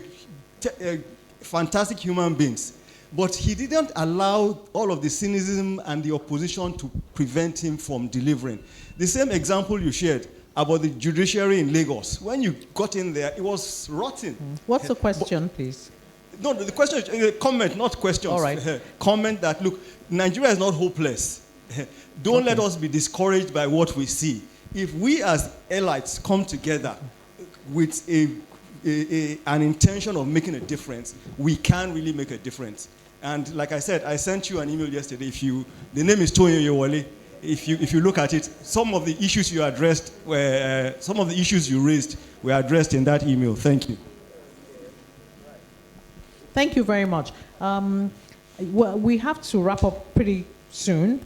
fantastic human beings, but he didn't allow all of the cynicism and the opposition to prevent him from delivering. The same example you shared about the judiciary in Lagos, when you got in there, it was rotten. What's the question, please? No, the question is comment, not questions. All right. Comment that, look, Nigeria is not hopeless. Don't let us be discouraged by what we see. If we as elites come together with an intention of making a difference, we can really make a difference. And like I said, I sent you an email yesterday. The name is Toyin Yewole. If you look at it, some of the issues you addressed some of the issues you raised were addressed in that email. Thank you. Thank you very much. Well, we have to wrap up pretty soon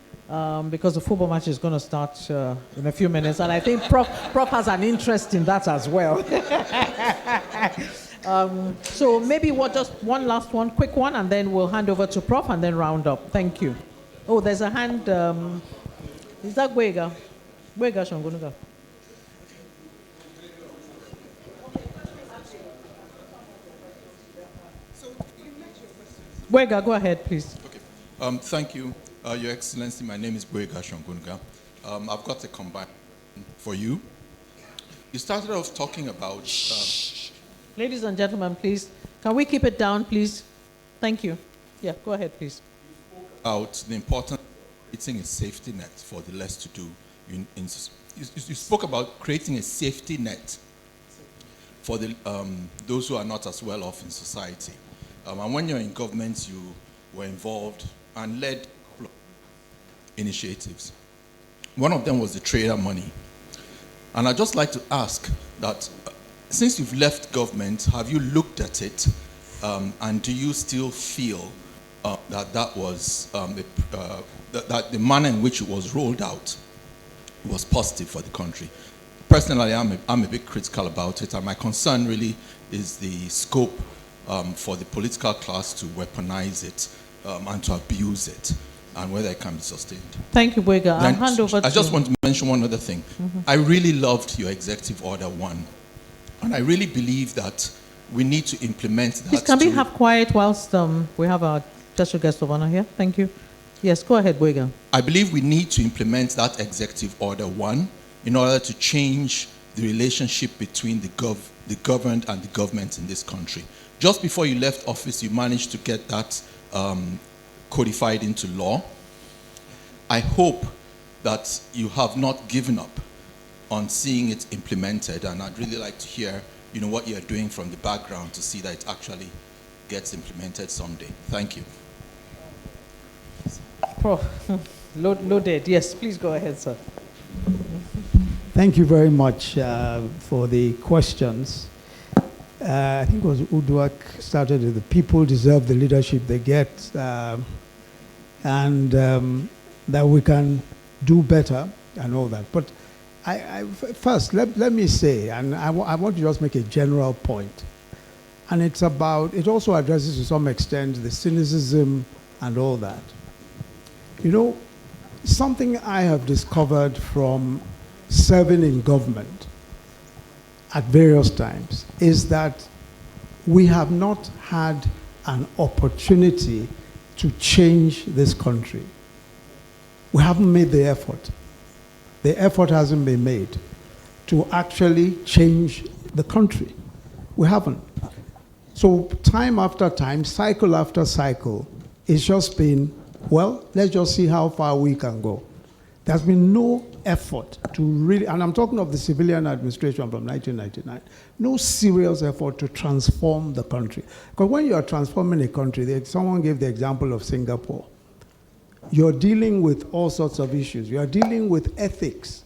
because the football match is going to start in a few minutes, and I think Prof has an interest in that as well. So maybe just one last one, quick one, and then we'll hand over to Prof and then round up. Thank you. Oh, there's a hand. Is that Gwega? Gwega Shongunuga. Gwega, go ahead, please. Okay. Thank you, Your Excellency. My name is Gwega Shongunuga. I've got a combine for you. You started off talking about... Ladies and gentlemen, please, can we keep it down, please? Thank you. Yeah, go ahead, please. About the importance of creating a safety net for the less to do. You spoke about creating a safety net for those who are not as well off in society. And when you're in government, you were involved and led initiatives. One of them was the trader money. And I'd just like to ask that since you've left government, have you looked at it and do you still feel that was that the manner in which it was rolled out was positive for the country? Personally, I'm a bit critical about it, and my concern really is the scope for the political class to weaponize it and to abuse it, and whether it can be sustained. Thank you, Gwega. I'll hand over to... I just want to mention one other thing. Mm-hmm. I really loved your Executive Order 1, and I really believe that we need to implement that. Please, can we have quiet whilst we have our Special guest of honor here. Thank you. Yes, go ahead, Boyga. I believe we need to implement that executive order 1 in order to change the relationship between the governed and the government in this country. Just before you left office, you managed to get that codified into law. I hope that you have not given up on seeing it implemented, and I'd really like to hear, what you're doing from the background to see that it actually gets implemented someday. Thank you. Prof, loaded. Yes, please go ahead, sir. Thank you very much for the questions. I think it was Uduak started with the people deserve the leadership they get, and that we can do better and all that. But first, let me say, and I want to just make a general point, and it also addresses to some extent the cynicism and all that. Something I have discovered from serving in government at various times is that we have not had an opportunity to change this country. We haven't made the effort. The effort hasn't been made to actually change the country. We haven't. So time after time, cycle after cycle, it's just been, well, let's just see how far we can go. There's been no effort to really, and I'm talking of the civilian administration from 1999, no serious effort to transform the country. Because when you are transforming a country, someone gave the example of Singapore. You're dealing with all sorts of issues. You are dealing with ethics.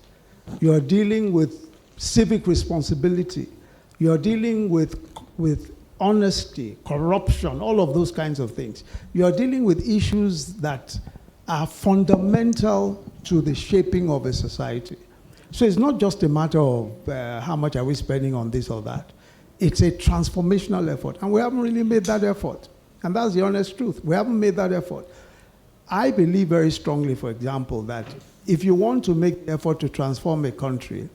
You are dealing with civic responsibility. You are dealing with honesty, corruption, all of those kinds of things. You are dealing with issues that are fundamental to the shaping of a society. So it's not just a matter of how much are we spending on this or that. It's a transformational effort, and we haven't really made that effort. And that's the honest truth. We haven't made that effort. I believe very strongly, for example, that if you want to make the effort to transform a country,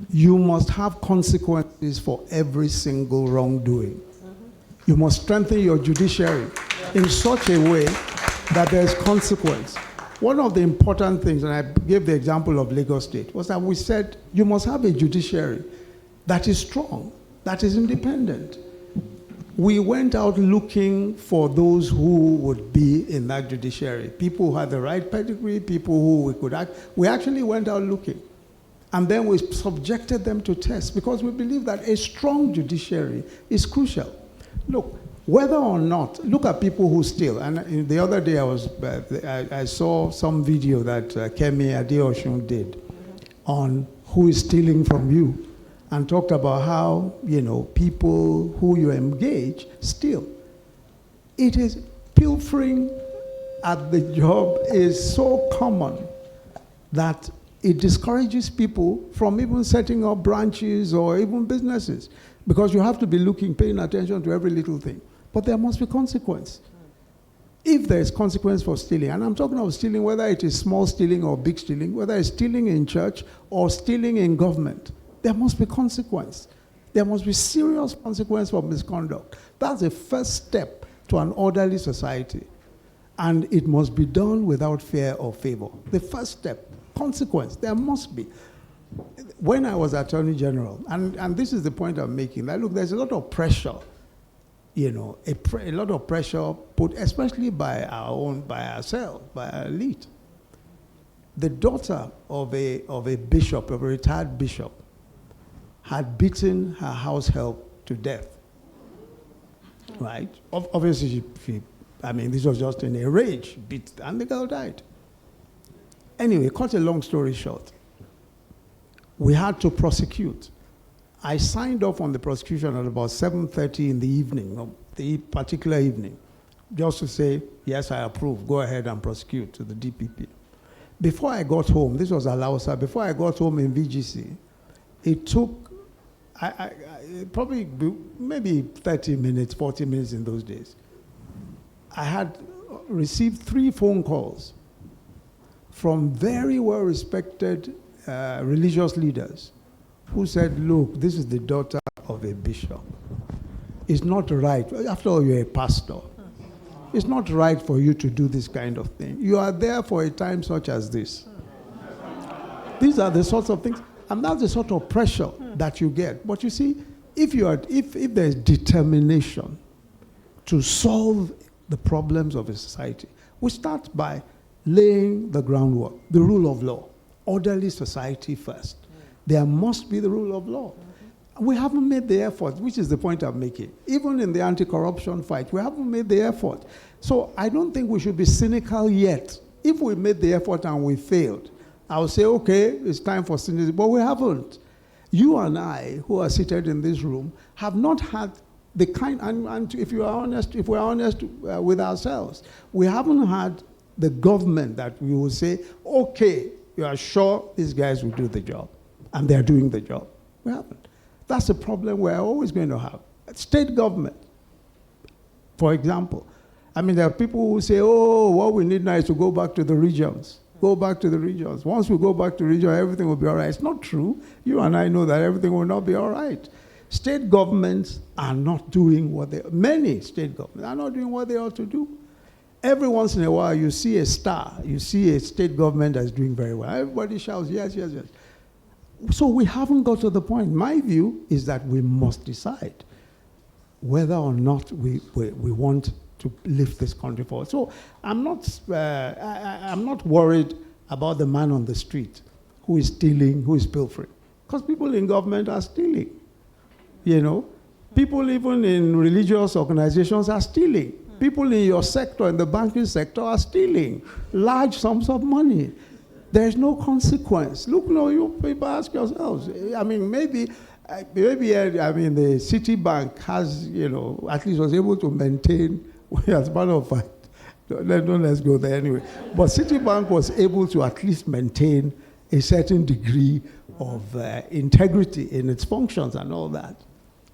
you must have consequences for every single wrongdoing. You must strengthen your judiciary in such a way that there's consequence. One of the important things, and I gave the example of Lagos State, was that we said you must have a judiciary that is strong, that is independent. We went out looking for those who would be in that judiciary, people who had the right pedigree, people who we could act. We actually went out looking. And then we subjected them to tests because we believe that a strong judiciary is crucial. Look, whether or not, look at people who steal. And the other day I saw some video that Kemi Adeosun did on who is stealing from you, and talked about how, people who you engage steal. It is pilfering at the job is so common that it discourages people from even setting up branches or even businesses, because you have to be paying attention to every little thing. But there must be consequence. If there is consequence for stealing, and I'm talking of stealing, whether it is small stealing or big stealing, whether it's stealing in church or stealing in government, there must be consequence. There must be serious consequence for misconduct. That's the first step to an orderly society. And it must be done without fear or favor. The first step, consequence, there must be. When I was Attorney General, and this is the point I'm making, that look, there's a lot of pressure, a lot of pressure put, especially by ourselves, by our elite. The daughter of a bishop, of a retired bishop, had beaten her house help to death, right? Obviously, this was just in a rage, and the girl died. Anyway, cut a long story short, we had to prosecute. I signed off on the prosecution at about 7:30 in the evening, the particular evening, just to say, yes, I approve, go ahead and prosecute to the DPP. Before I got home, this was Alausa, before I got home in VGC, it took probably maybe 30 minutes, 40 minutes in those days. I had received 3 phone calls from very well-respected religious leaders who said, look, this is the daughter of a bishop. It's not right. After all, you're a pastor. It's not right for you to do this kind of thing. You are there for a time such as this. These are the sorts of things, and that's the sort of pressure that you get. But you see, if there's determination to solve the problems of a society, we start by laying the groundwork, the rule of law, orderly society first. There must be the rule of law. We haven't made the effort, which is the point I'm making. Even in the anti-corruption fight, we haven't made the effort. So I don't think we should be cynical yet. If we made the effort and we failed, I'll say, okay, it's time for cynicism, but we haven't. You and I, who are seated in this room, have not had the kind, and if we're honest with ourselves, we haven't had the government that we will say, okay, you are sure these guys will do the job, and they're doing the job. We haven't. That's a problem we're always going to have. State government, for example. I mean, there are people who say, oh, what we need now is to go back to the regions. Go back to the regions. Once we go back to the region, everything will be all right. It's not true. You and I know that everything will not be all right. State governments are not doing many state governments are not doing what they ought to do. Every once in a while, you see a star. You see a state government that's doing very well. Everybody shouts, yes, yes, yes. So we haven't got to the point. My view is that we must decide whether or not we want to lift this country forward. So I'm not worried about the man on the street who is stealing, who is pilfering. Because people in government are stealing. You know, people even in religious organizations are stealing. People in your sector, in the banking sector, are stealing large sums of money. There's no consequence. Look, no, you people ask yourselves. I mean, maybe the Citibank has, at least was able to maintain, as part of fact, let's go there anyway. But Citibank was able to at least maintain a certain degree of integrity in its functions and all that,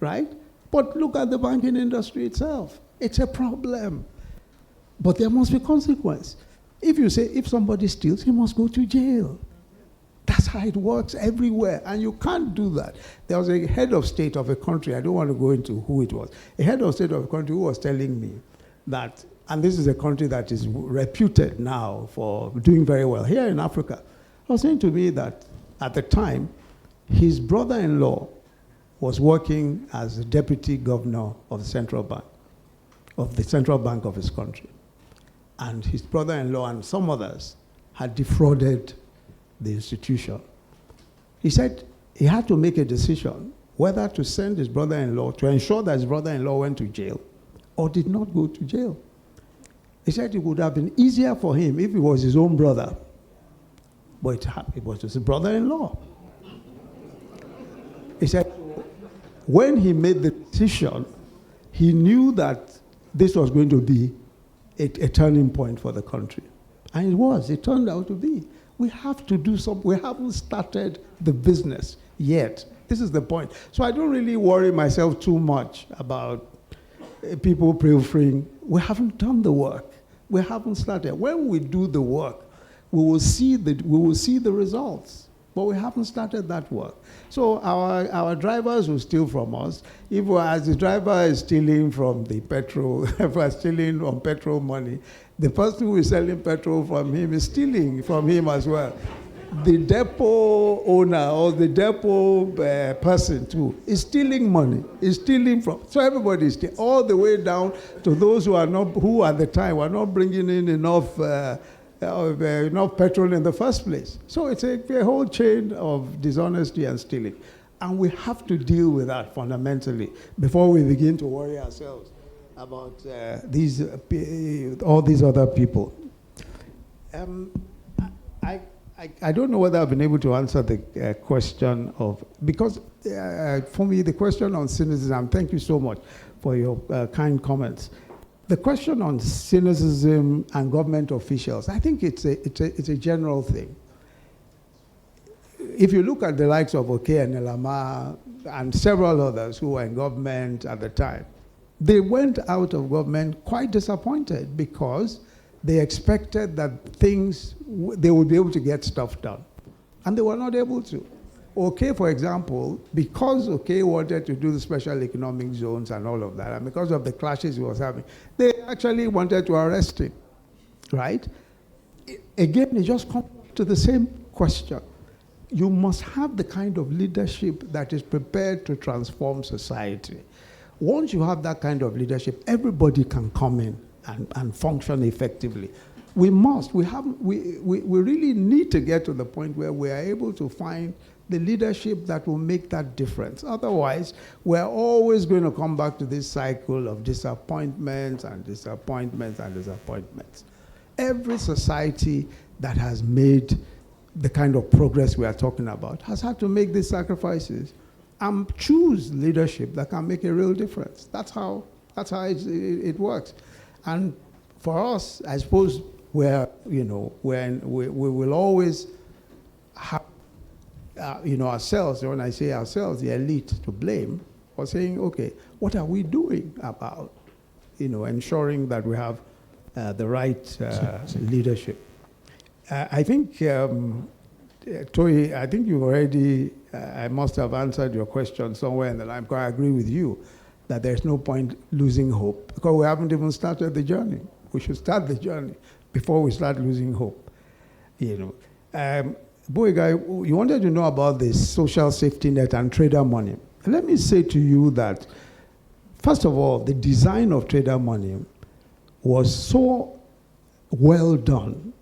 right? But look at the banking industry itself. It's a problem. But there must be consequence. If you say, if somebody steals, he must go to jail. That's how it works everywhere. And you can't do that. There was a head of state of a country, I don't want to go into who it was, a head of state of a country who was telling me that, and this is a country that is reputed now for doing very well, here in Africa, was saying to me that at the time, his brother-in-law was working as the deputy governor of the central bank of his country. And his brother-in-law and some others had defrauded the institution. He said he had to make a decision whether to send his brother-in-law, to ensure that his brother-in-law went to jail or did not go to jail. He said it would have been easier for him if it was his own brother, but it was his brother-in-law. He said when he made the decision, he knew that this was going to be a turning point for the country. And it turned out to be. We have to do something. We haven't started the business yet. This is the point. So I don't really worry myself too much about people pilfering. We haven't done the work. We haven't started. When we do the work, we will see the results. But we haven't started that work. So our drivers will steal from us. As the driver is stealing from the petrol, if we're stealing on petrol money, the person who is selling petrol from him is stealing from him as well. The depot owner or the depot person too is stealing money, is stealing from. So everybody is stealing, all the way down to those who at the time were not bringing in enough petrol in the first place. So it's a whole chain of dishonesty and stealing. And we have to deal with that fundamentally before we begin to worry ourselves about all these other people. I don't know whether I've been able to answer the question because for me, the question on cynicism, thank you so much for your kind comments. The question on cynicism and government officials, I think it's a general thing. If you look at the likes of Oke and Elama and several others who were in government at the time, they went out of government quite disappointed because they expected that they would be able to get stuff done. And they were not able to. Okay, for example, because OK wanted to do the special economic zones and all of that, and because of the clashes he was having, they actually wanted to arrest him, right? Again, it just comes to the same question. You must have the kind of leadership that is prepared to transform society. Once you have that kind of leadership, everybody can come in and function effectively. We really need to get to the point where we are able to find the leadership that will make that difference. Otherwise, we're always going to come back to this cycle of disappointments and disappointments and disappointments. Every society that has made the kind of progress we are talking about has had to make these sacrifices and choose leadership that can make a real difference. That's how it works. And for us, I suppose we will always have ourselves, when I say ourselves, the elite, to blame for saying, okay, what are we doing about ensuring that we have the right leadership? I think, Toyi, I think you've already, I must have answered your question somewhere in the line, because I agree with you that there's no point losing hope, because we haven't even started the journey. We should start the journey before we start losing hope. Boyga, you wanted to know about this social safety net and trader money. Let me say to you that, first of all, the design of trader money was so well done,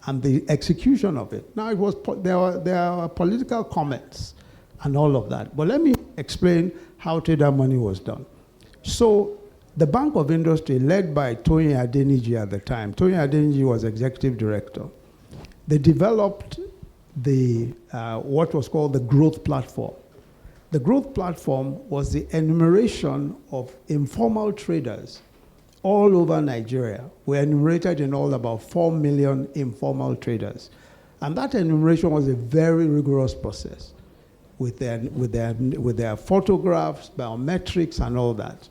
and the execution of it. Now, there are political comments and all of that, but let me explain how trader money was done. So, the Bank of Industry, led by Tony Adeniji at the time, Tony Adeniji was executive director. They developed what was called the growth platform. The growth platform was the enumeration of informal traders all over Nigeria. We enumerated in all about 4 million informal traders. And that enumeration was a very rigorous process with their photographs, biometrics, and all that.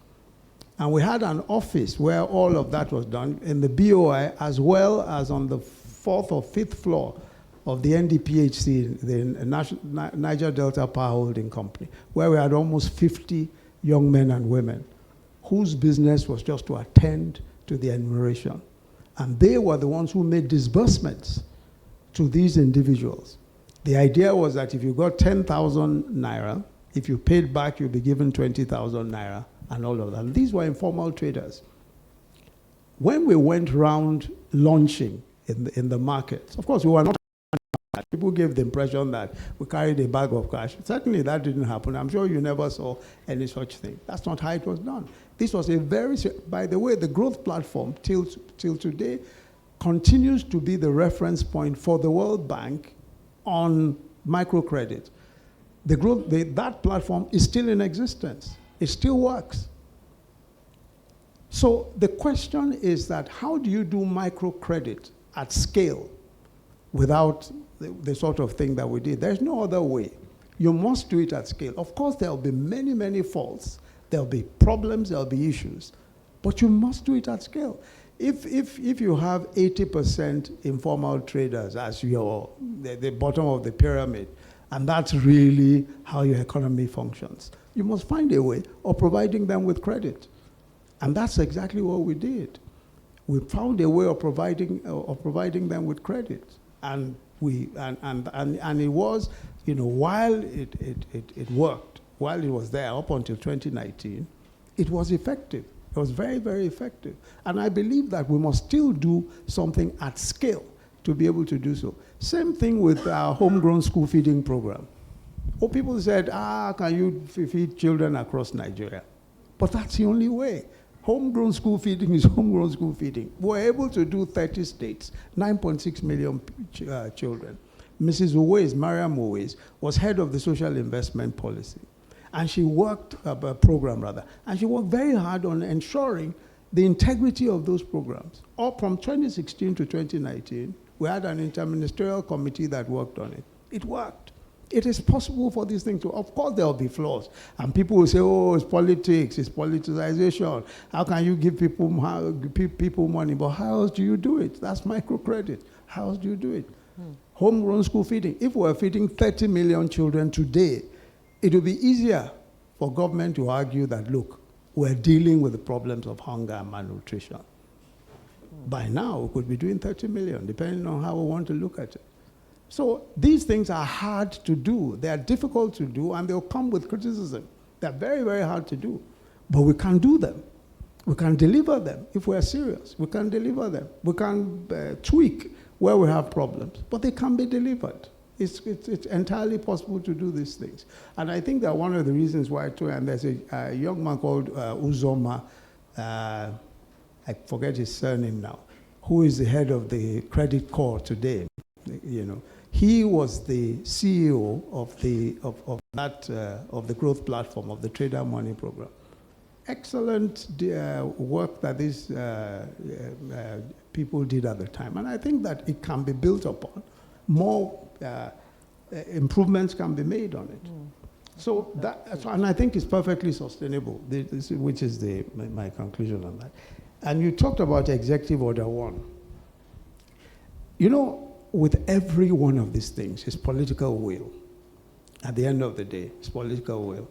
And we had an office where all of that was done in the BOI, as well as on the 4th or 5th floor of the NDPHC, the Niger Delta Power Holding Company, where we had almost 50 young men and women whose business was just to attend to the enumeration. And they were the ones who made disbursements to these individuals. The idea was that if you got 10,000 naira, if you paid back, you'll be given 20,000 naira and all of that. And these were informal traders. When we went round launching in the markets, of course, we were not. People gave the impression that we carried a bag of cash. Certainly that didn't happen. I'm sure you never saw any such thing. That's not how it was done. This was by the way, the growth platform till today continues to be the reference point for the World Bank on microcredit. That platform is still in existence. It still works. So the question is that how do you do microcredit at scale without the sort of thing that we did? There's no other way. You must do it at scale. Of course, there'll be many, many faults. There'll be problems, there'll be issues. But you must do it at scale. If you have 80% informal traders as the bottom of the pyramid, and that's really how your economy functions, you must find a way of providing them with credit. And that's exactly what we did. We found a way of providing them with credit. And it was, while it worked, while it was there up until 2019, it was effective. It was very, very effective. And I believe that we must still do something at scale to be able to do so. Same thing with our homegrown school feeding program. People said, can you feed children across Nigeria? But that's the only way. Homegrown school feeding is homegrown school feeding. We're able to do 30 states, 9.6 million children. Mrs. Uwais, Mariam Uwais, was head of the social investment policy. And she worked, program rather, and she worked very hard on ensuring the integrity of those programs. All from 2016 to 2019, we had an interministerial committee that worked on it. It worked. It is possible for these things to, of course there will be flaws. And people will say, it's politics, it's politicization. How can you give people money? But how else do you do it? That's microcredit. How else do you do it? Homegrown school feeding. If we're feeding 30 million children today, it would be easier for government to argue that, look, we're dealing with the problems of hunger and malnutrition. By now, we could be doing 30 million, depending on how we want to look at it. So these things are hard to do. They are difficult to do, and they'll come with criticism. They're very, very hard to do. But we can do them. We can deliver them if we're serious. We can deliver them. We can tweak where we have problems, but they can be delivered. It's entirely possible to do these things. And I think that one of the reasons why, too, and there's a young man called Uzoma, I forget his surname now, who is the head of the Credit Corps today. You know, he was the CEO of the growth platform of the Trader Money Program. Excellent work that these people did at the time. And I think that it can be built upon. More improvements can be made on it. So and I think it's perfectly sustainable, which is my conclusion on that. And you talked about Executive Order 1. You know, with every one of these things, it's political will. At the end of the day, it's political will.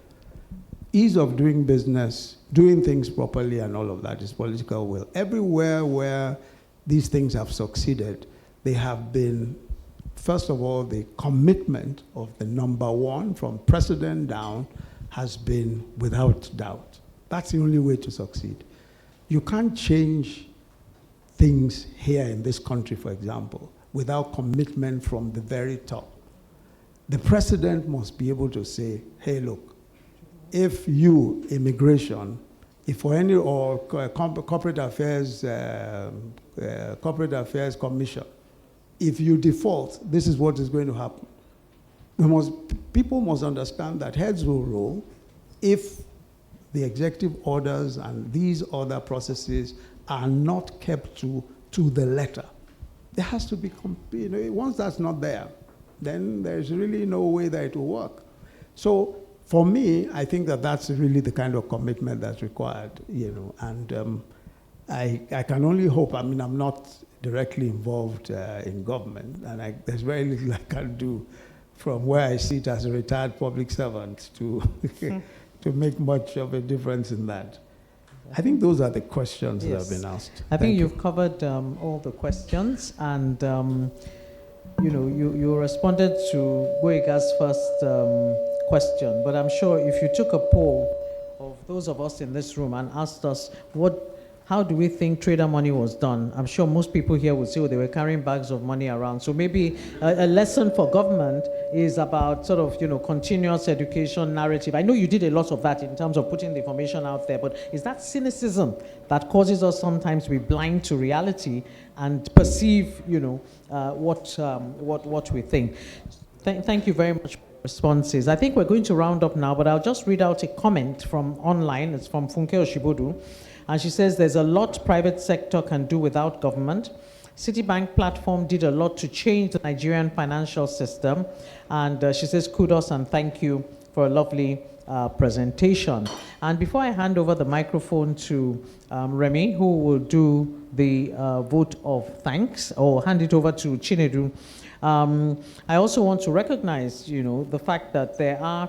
Ease of doing business, doing things properly and all of that is political will. Everywhere where these things have succeeded, they have been, first of all, the commitment of the number one from president down has been without doubt. That's the only way to succeed. You can't change things here in this country, for example, without commitment from the very top. The president must be able to say, hey, look, if you, immigration, if for any, or corporate affairs commission, if you default, this is what is going to happen. People must understand that heads will roll if the executive orders and these other processes are not kept to the letter. There has to be, once that's not there, then there's really no way that it will work. So for me, I think that that's really the kind of commitment that's required, and I can only hope. I mean, I'm not directly involved in government, and there's very little I can do from where I sit as a retired public servant to to make much of a difference in that. I think those are the questions that have been asked. I think you've covered all the questions, and you responded to Boyega's first question, but I'm sure if you took a poll of those of us in this room and asked us how do we think trader money was done, I'm sure most people here would say, they were carrying bags of money around. So maybe a lesson for government is about sort of, continuous education narrative. I know you did a lot of that in terms of putting the information out there, but is that cynicism that causes us sometimes to be blind to reality and perceive, what we think? Thank you very much for your responses. I think we're going to round up now, but I'll just read out a comment from online. It's from Funke Oshibodu. And she says, there's a lot private sector can do without government. Citibank platform did a lot to change the Nigerian financial system. And she says, kudos and thank you for a lovely presentation. And before I hand over the microphone to Remy, who will do the vote of thanks, or hand it over to Chinedu, I also want to recognize, the fact that there are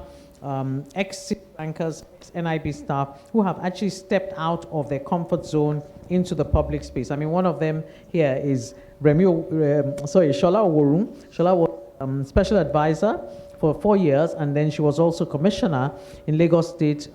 ex-bankers, ex-NIB staff who have actually stepped out of their comfort zone into the public space. I mean, one of them here is Shola Oworun. Shola was special advisor for 4 years, and then she was also commissioner in Lagos State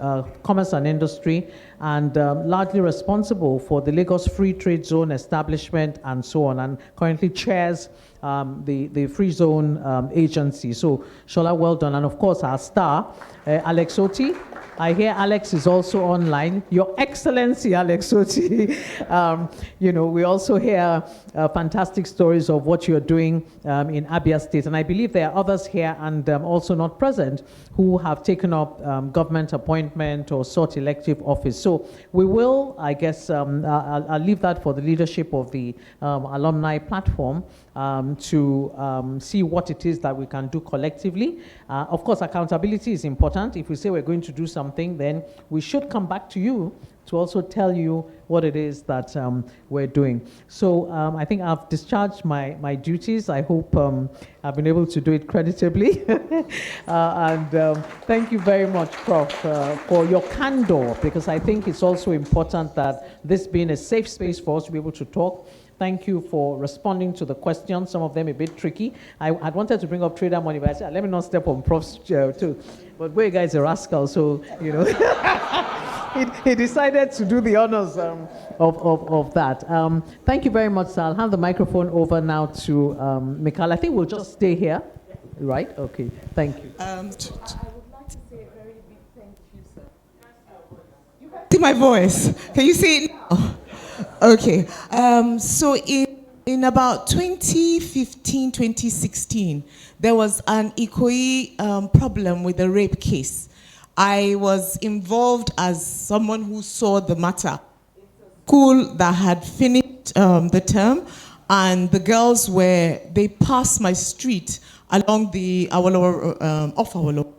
Commerce and Industry, and largely responsible for the Lagos Free Trade Zone establishment and so on, and currently chairs the Free Zone agency. So Shola, well done. And of course, our star, Alex Oti. I hear Alex is also online. Your Excellency, Alex Oti. We also hear fantastic stories of what you're doing in Abia State. And I believe there are others here and also not present who have taken up government appointment or sought elective office. So we will, I guess, I'll leave that for the leadership of the alumni platform to see what it is that we can do collectively. Of course, accountability is important. If we say we're going to do something, then we should come back to you to also tell you what it is that we're doing. So I think I've discharged my duties. I hope I've been able to do it creditably. And thank you very much, Prof, for your candor, because I think it's also important that this being a safe space for us to be able to talk. Thank you for responding to the questions, some of them a bit tricky. I wanted to bring up trader money, but I said, let me not step on Prof's chair too. But you guys are rascal, so, you know. He decided to do the honors of that. Thank you very much, sir. I'll hand the microphone over now to Mikhail. I think we'll just stay here, right? Okay, thank you. I would like to say a very big thank you, sir. You can see my voice. Can you see it now? Okay. So in about 2015, 2016, there was an Ikoyi problem with a rape case. I was involved as someone who saw the matter. School that had finished the term, and the girls they passed my street along the Awolowo, off Awolowo.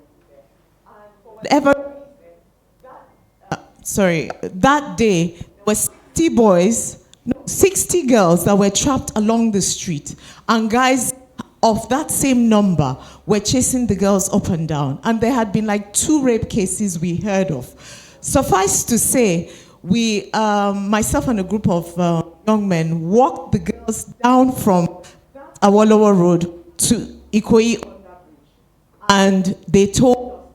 That day, there were 60 girls that were trapped along the street, and guys of that same number were chasing the girls up and down. And there had been like 2 rape cases we heard of. Suffice to say, we, myself and a group of young men, walked the girls down from Awolowo Road to Ikoyi, and they told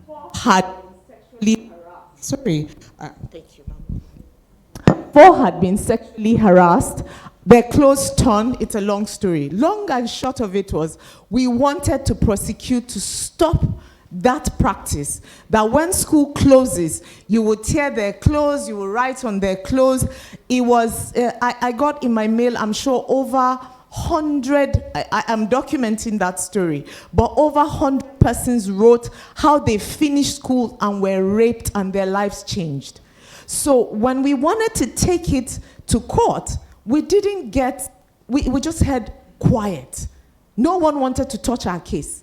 us had sexually harassed. Sorry. Thank you, ma'am. 4 had been sexually harassed. Their clothes torn. It's a long story. Long and short of it was, we wanted to prosecute to stop that practice, that when school closes, you would tear their clothes, you would write on their clothes. It was, I got in my mail, I'm sure, over 100, I'm documenting that story, but over 100 persons wrote how they finished school and were raped and their lives changed. So when we wanted to take it to court, we didn't get, we just had quiet. No one wanted to touch our case.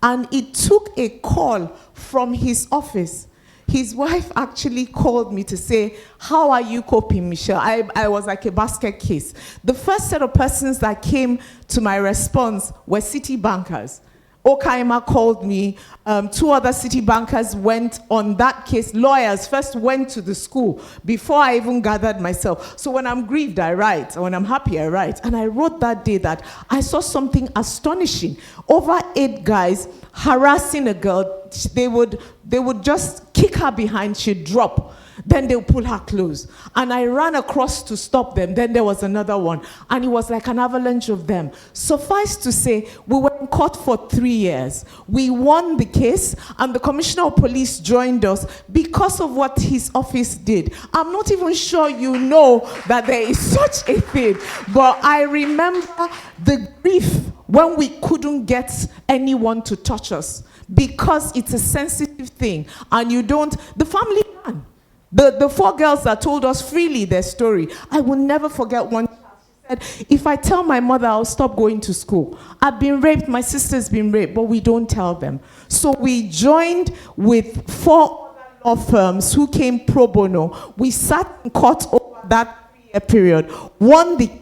And it took a call from his office. His wife actually called me to say, how are you coping, Michelle? I was like a basket case. The first set of persons that came to my response were Citi bankers. Okaima called me. 2 other Citi bankers went on that case. Lawyers first went to the school before I even gathered myself. So when I'm grieved, I write. When I'm happy, I write. And I wrote that day that I saw something astonishing. Over 8 guys harassing a girl. They would just kick her behind. She'd drop. Then they'll pull her clothes. And I ran across to stop them. Then there was another one. And it was like an avalanche of them. Suffice to say, we were in court for 3 years. We won the case, and the Commissioner of Police joined us because of what his office did. I'm not even sure you know that there is such a thing. But I remember the grief when we couldn't get anyone to touch us, because it's a sensitive thing. And you don't, the family ran. The 4 girls that told us freely their story, I will never forget one. She said, if I tell my mother, I'll stop going to school. I've been raped, my sister's been raped, but we don't tell them. So we joined with 4 other law firms who came pro bono. We sat in court over that 3-year period, won the case.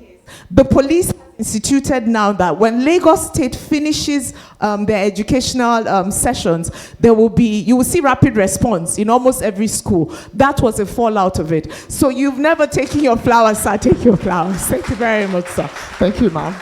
The police instituted now that when Lagos State finishes their educational sessions, you will see rapid response in almost every school. That was a fallout of it. So you've never taken your flowers, sir. Take your flowers. Thank you very much, sir. Thank you, ma'am.